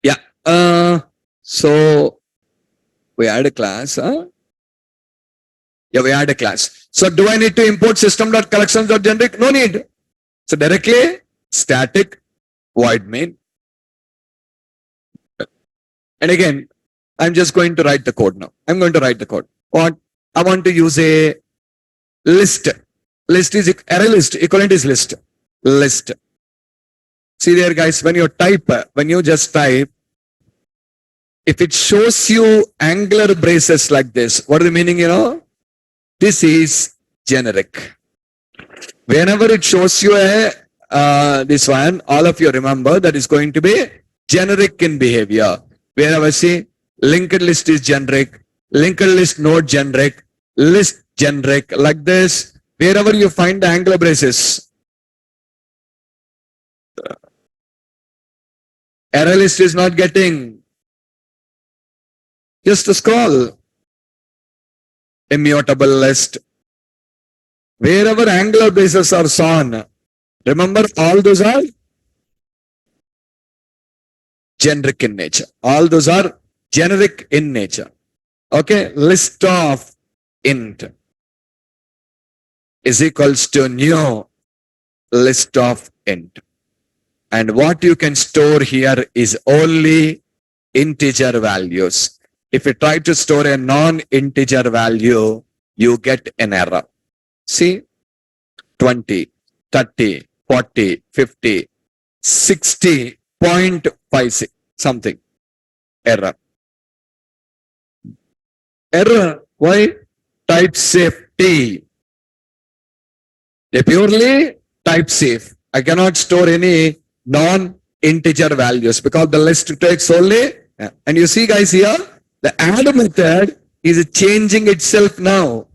Yeah. So we had a class, huh? Yeah, we had a class. So do I need to import system.collections.generic? No need. So directly static void main. And again, I'm just going to write the code now. I'm going to write the code. What? I want to use a list. List is array list. Equivalent is list. List. See there, guys, when you just type, if it shows you angular braces like this, what is the meaning, you know? This is generic. Whenever it shows you this one, all of you remember that is going to be generic in behavior. Wherever see linked list is generic, linked list node generic, list generic, like this. Wherever you find the angular braces, array list is not getting. Just scroll. Immutable list. Wherever angular braces are shown, remember all those are generic in nature. All those are generic in nature. Okay, list of int is equals to new list of int. And what you can store here is only integer values. If you try to store a non-integer value, you get an error. See, 20, 30, 40, 50, 60.56, something. Error. Error. Why? Type safety. They purely type safe. I cannot store any non-integer values because the list takes only. And you see, guys, here, the add method is changing itself now.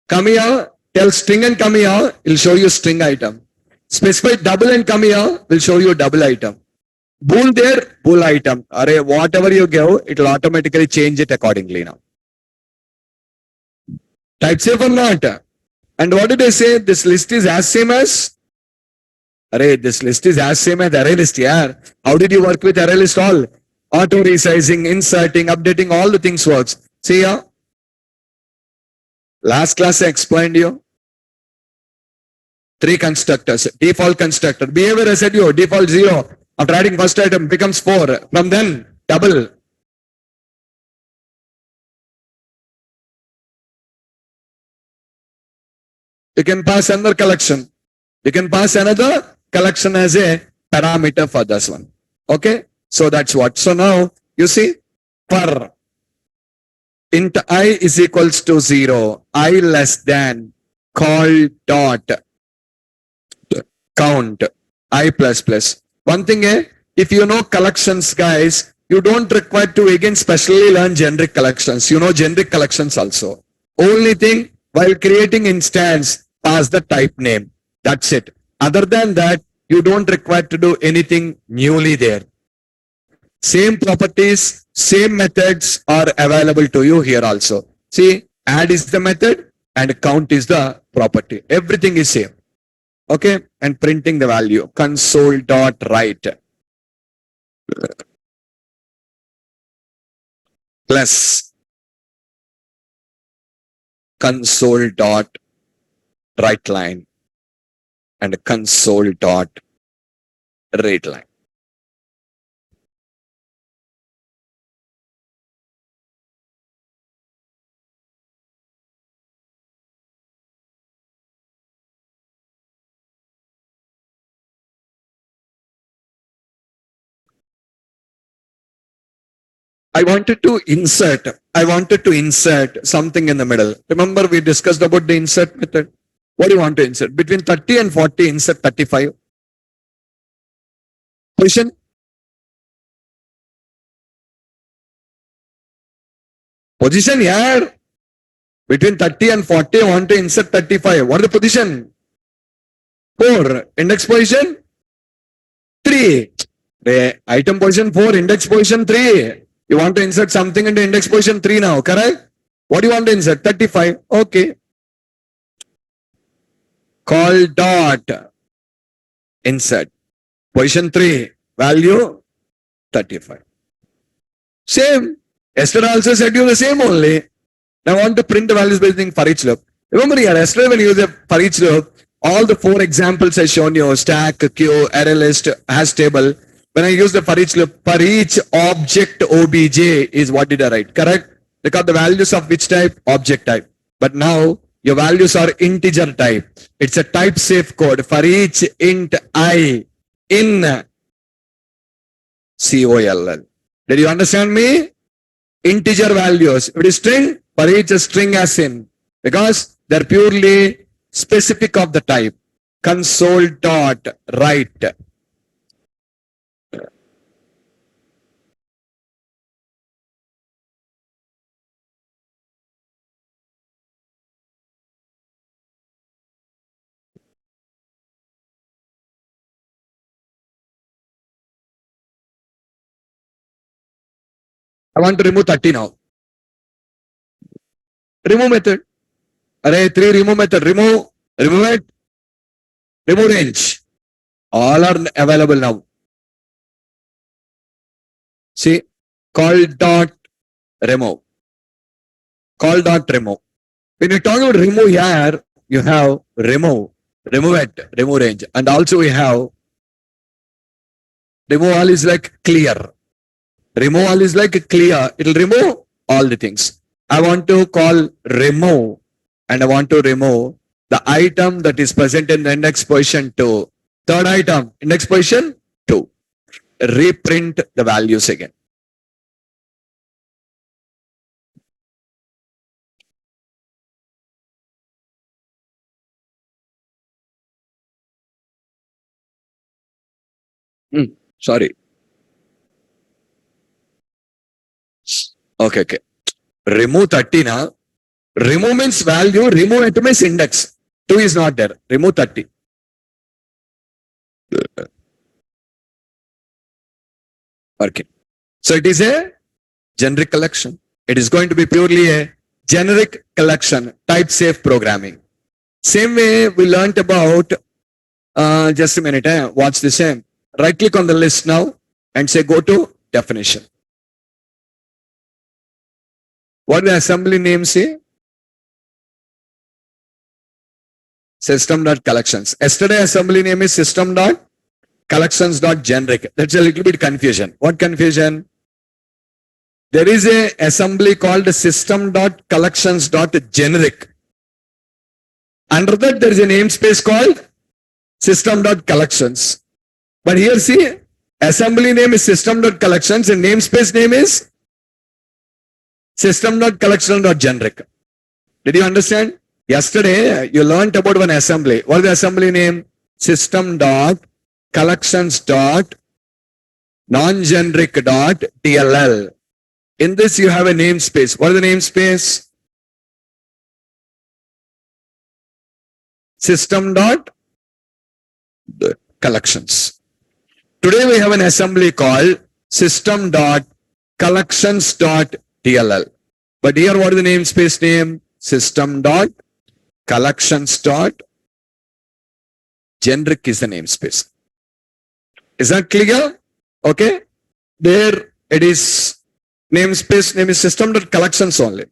Come here, tell string and come here, it will show you string item. Specify double and come here, will show you double item. Bool there, bool item. Array, whatever you give, it will automatically change it accordingly now. Type safe or not? And what did I say? This list is as same as? Array, this list is as same as array list, yeah. How did you work with array list all? Auto resizing, inserting, updating, all the things works. See here. Last class I explained you. 3 constructors. Default constructor. Behavior residue, default 0. After adding first item becomes 4. From then, double. You can pass another collection. You can pass another collection as a parameter for this one. Okay. So that's what. So now you see for int I is equals to 0, I less than call dot count I plus plus. One thing, if you know collections, guys, you don't require to again specially learn generic collections. You know generic collections also. Only thing, while creating instance, pass the type name. That's it. Other than that, you don't require to do anything newly there. Same properties, same methods are available to you here also. See, add is the method and count is the property. Everything is same. Okay, and printing the value. Console dot write plus console dot write line and console dot read line. I wanted to insert something in the middle. Remember we discussed about the insert method. What do you want to insert? Between 30 and 40, insert 35. Position? Position here. Between 30 and 40, I want to insert 35. What is the position? 4. Index position? 3. The item position 4, index position 3. You want to insert something into index position 3 now, correct? What do you want to insert? 35. Okay. Call dot insert. Position 3. Value 35. Same. Yesterday also said you the same only. Now I want to print the values based on for each loop. Remember here, yesterday when you use a for each loop, all the 4 examples I shown you, stack, queue, array list, hash table. When I use the for each loop, for each object obj is what did I write, correct? Because the values of which type? Object type. But now your values are integer type. It's a type safe code for each int I in COLL. Did you understand me? Integer values. If it is string, for each string as in. Because they're purely specific of the type. Console dot write. I want to remove 30 now. Remove method. Array 3 remove method. Remove it. Remove range. All are available now. See, call dot remove. Call dot remove. When you talk about remove here, you have remove it, remove range. And also we have remove all is like clear. Remove all is like clear. It will remove all the things. I want to call remove and I want to remove the item that is present in the index position 2. Third item, index position 2. Reprint the values again. Sorry. Okay. Remove 30 now. Remove means value. Remove it means index. 2 is not there. Remove 30. Okay. So it is a generic collection. It is going to be purely a generic collection, type safe programming. Same way we learnt about, just a minute, watch the same. Right click on the list now and say go to definition. What the assembly name say? System.collections. Yesterday assembly name is system.collections.generic. That's a little bit confusion. What confusion? There is a assembly called system.collections.generic. Under that there is a namespace called system.collections. But here see, assembly name is system.collections and namespace name is system.collection.generic. Did you understand? Yesterday, you learned about one assembly. What is the assembly name? System.collections.non-generic.dll. In this, you have a namespace. What is the namespace? System.collections. Today, we have an assembly called system.collections.dll. But here, what is the namespace name? System.collections.generic is the namespace. Is that clear? Okay. There it is. Namespace name is system.collections only.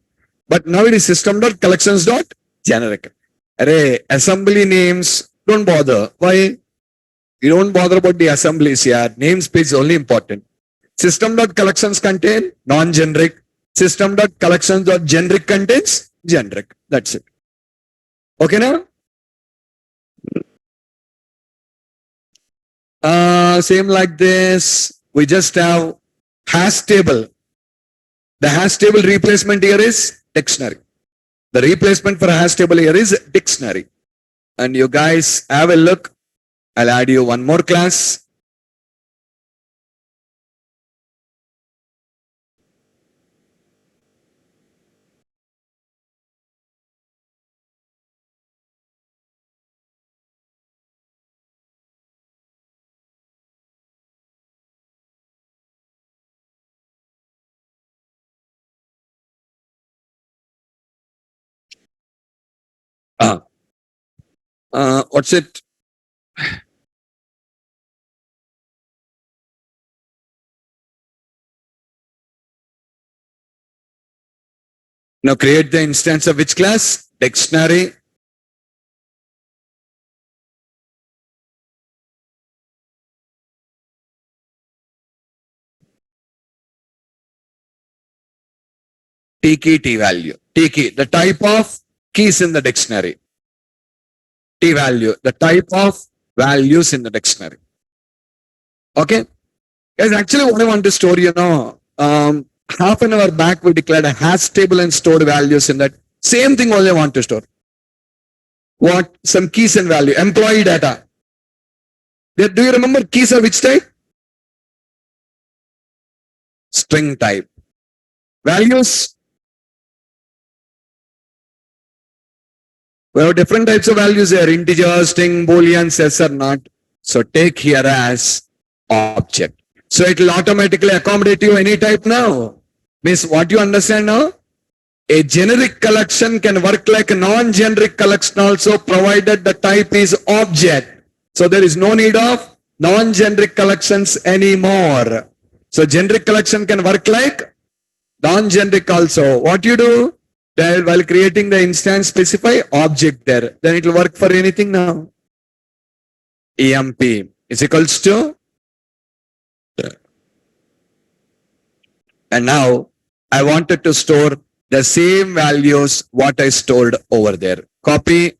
But now it is system.collections.generic. Array, assembly names, don't bother. Why? You don't bother about the assemblies here. Namespace is only important. System.collections contain non-generic. System.collections.generic contains generic. That's it. Okay now? Same like this. We just have hash table. The hash table replacement here is dictionary. The replacement for a hash table here is dictionary. And you guys have a look. I'll add you one more class. What's it? Now create the instance of which class? Dictionary. T key, T value. T key, the type of keys in the dictionary. T value, the type of values in the dictionary. Okay. Guys, actually what I want to store, half an hour back we declared a hash table and stored values in that. Same thing only I want to store. What? Some keys and value. Employee data. Do you remember keys are which type? String type. Values. We have different types of values here. Integer, string, boolean, yes or not. So take here as object. So it will automatically accommodate you any type now. Means what you understand now? A generic collection can work like a non-generic collection also, provided the type is object. So there is no need of non-generic collections anymore. So generic collection can work like non-generic also. What you do? While creating the instance, specify object there. Then it will work for anything now. EMP is equals to. And now I wanted to store the same values what I stored over there. Copy.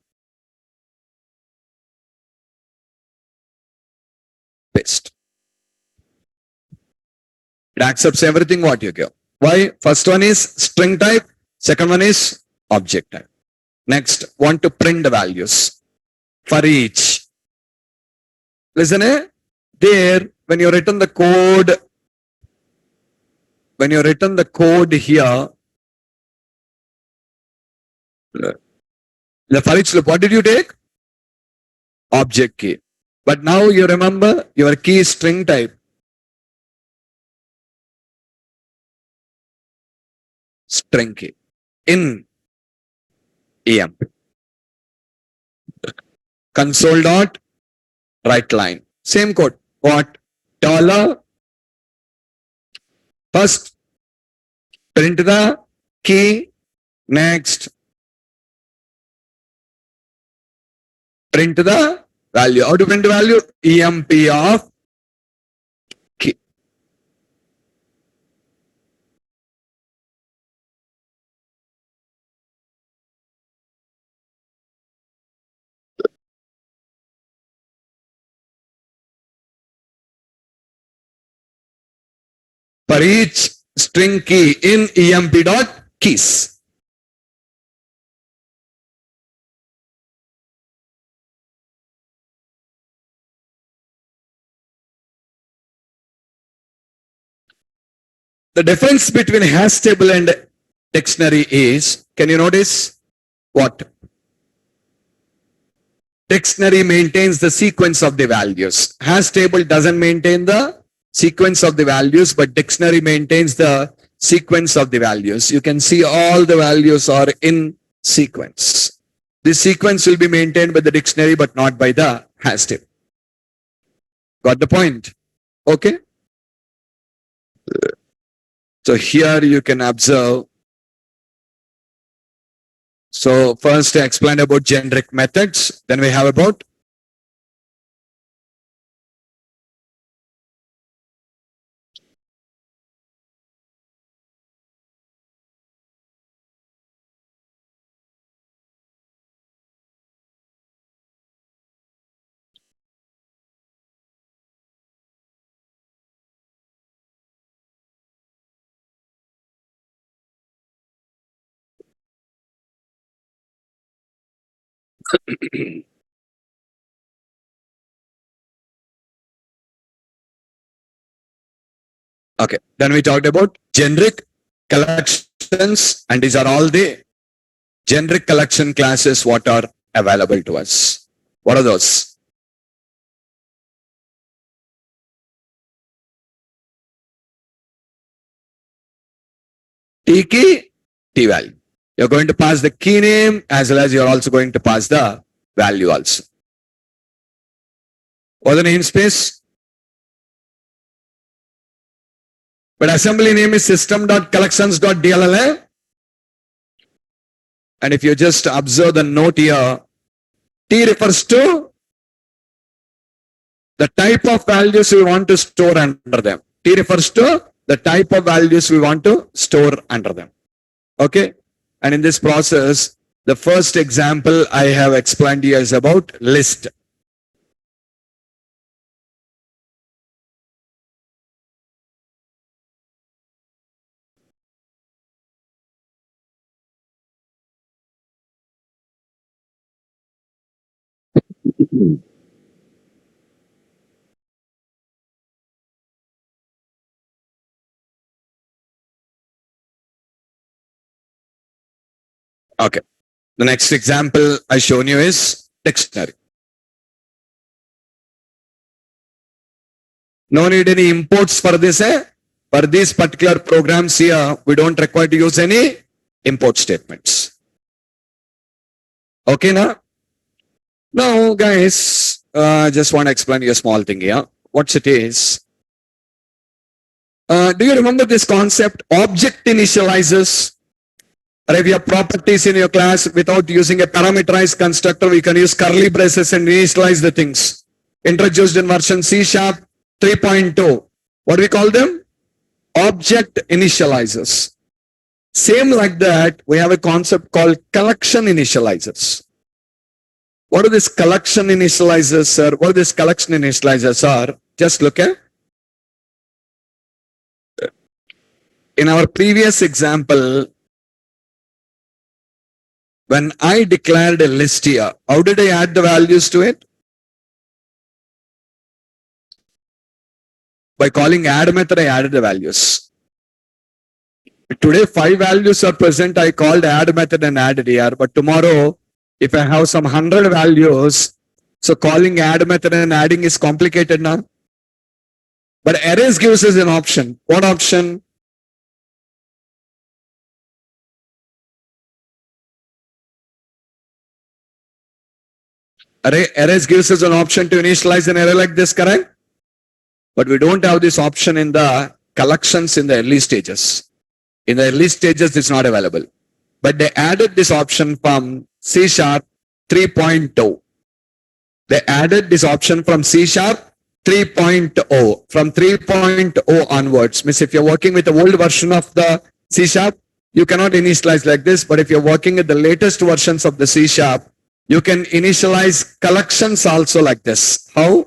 Paste. It accepts everything what you give. Why? First one is string type. Second one is object type. Next, want to print the values for each. Listen, there, when you written the code, here, the for each loop, what did you take? Object key. But now you remember your key is string type. String key in EMP. Console dot write line. Same code. What? Dollar. First, print the key. Next, print the value. How to print the value? EMP of key. for each string key in emp.keys. The difference between hash table and dictionary is, can you notice what? Dictionary maintains the sequence of the values. Hash table doesn't maintain the sequence of the values, but dictionary maintains the sequence of the values. You can see all the values are in sequence. This sequence will be maintained by the dictionary, but not by the hash table. Got the point? Okay. So here you can observe. So first I explained about generic methods. Then we have about okay. Then we talked about generic collections, and these are all the generic collection classes what are available to us. What are those? T key, T value. You're going to pass the key name as well as you're also going to pass the value also. Or the namespace. But assembly name is system.collections.dll. And if you just observe the note here, T refers to the type of values we want to store under them. T refers to the type of values we want to store under them. Okay. And in this process, the first example I have explained here is about list. Okay. The next example I shown you is dictionary. No need any imports for this. For these particular programs here, we don't require to use any import statements. Okay, now? Now, guys, just want to explain you a small thing here. What it is? Do you remember this concept? Object initializers. Or if you have properties in your class without using a parameterized constructor, we can use curly braces and initialize the things. Introduced in version C# 3.2. What do we call them? Object initializers. Same like that, we have a concept called collection initializers. What are these collection initializers, sir? What are these collection initializers are? Just look at. In our previous example, when I declared a list here, how did I add the values to it? By calling add method, I added the values. Today, 5 values are present. I called add method and added here. But tomorrow, if I have some 100 values, so calling add method and adding is complicated now. But arrays gives us an option. What option? Arrays gives us an option to initialize an array like this, correct? But we don't have this option in the collections in the early stages. In the early stages, it's not available. But they added this option from C# 3.0. They added this option from C# 3.0. From 3.0 onwards, means if you're working with the old version of the C#, you cannot initialize like this. But if you're working with the latest versions of the C#, you can initialize collections also like this. How?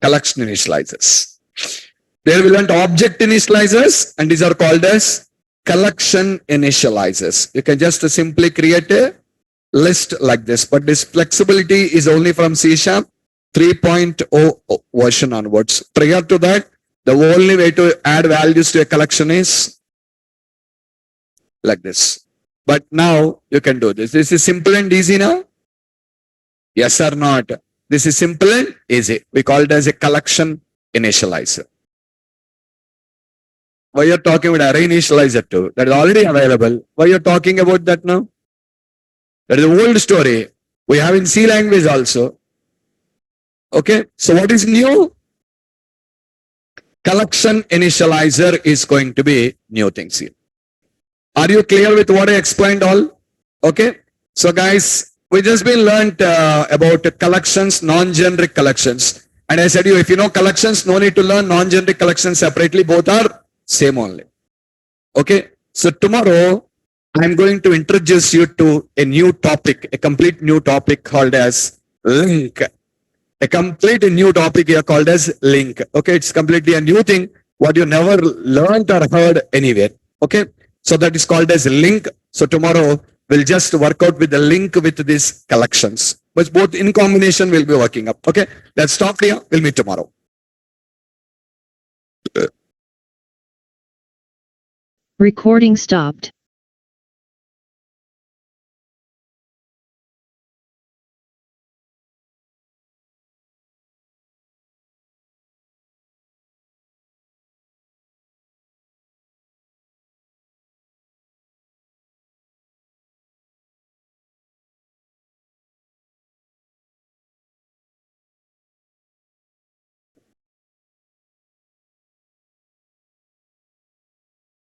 Collection initializers. There will be object initializers, and these are called as collection initializers. You can just simply create a list like this, but this flexibility is only from C# 3.0 version onwards. Prior to that, the only way to add values to a collection is like this. But now you can do this. This is simple and easy now. Yes or not? This is simple and easy. We call it as a collection initializer. Why you're talking about array initializer too? That is already available. Why you're talking about that now? That is an old story. We have in C language also. Okay. So what is new? Collection initializer is going to be new things here. Are you clear with what I explained all? Okay. So guys, we just been learned about collections, non-generic collections. And I said you, if you know collections, no need to learn non-generic collections separately. Both are same only. Okay. So tomorrow, I'm going to introduce you to a new topic, a complete new topic called as link. A complete new topic here called as link. Okay. It's completely a new thing, what you never learned or heard anywhere. Okay. So that is called as link. So tomorrow we'll just work out with the link with these collections. But both in combination will be working up. Okay. Let's stop here. We'll meet tomorrow.
Recording stopped.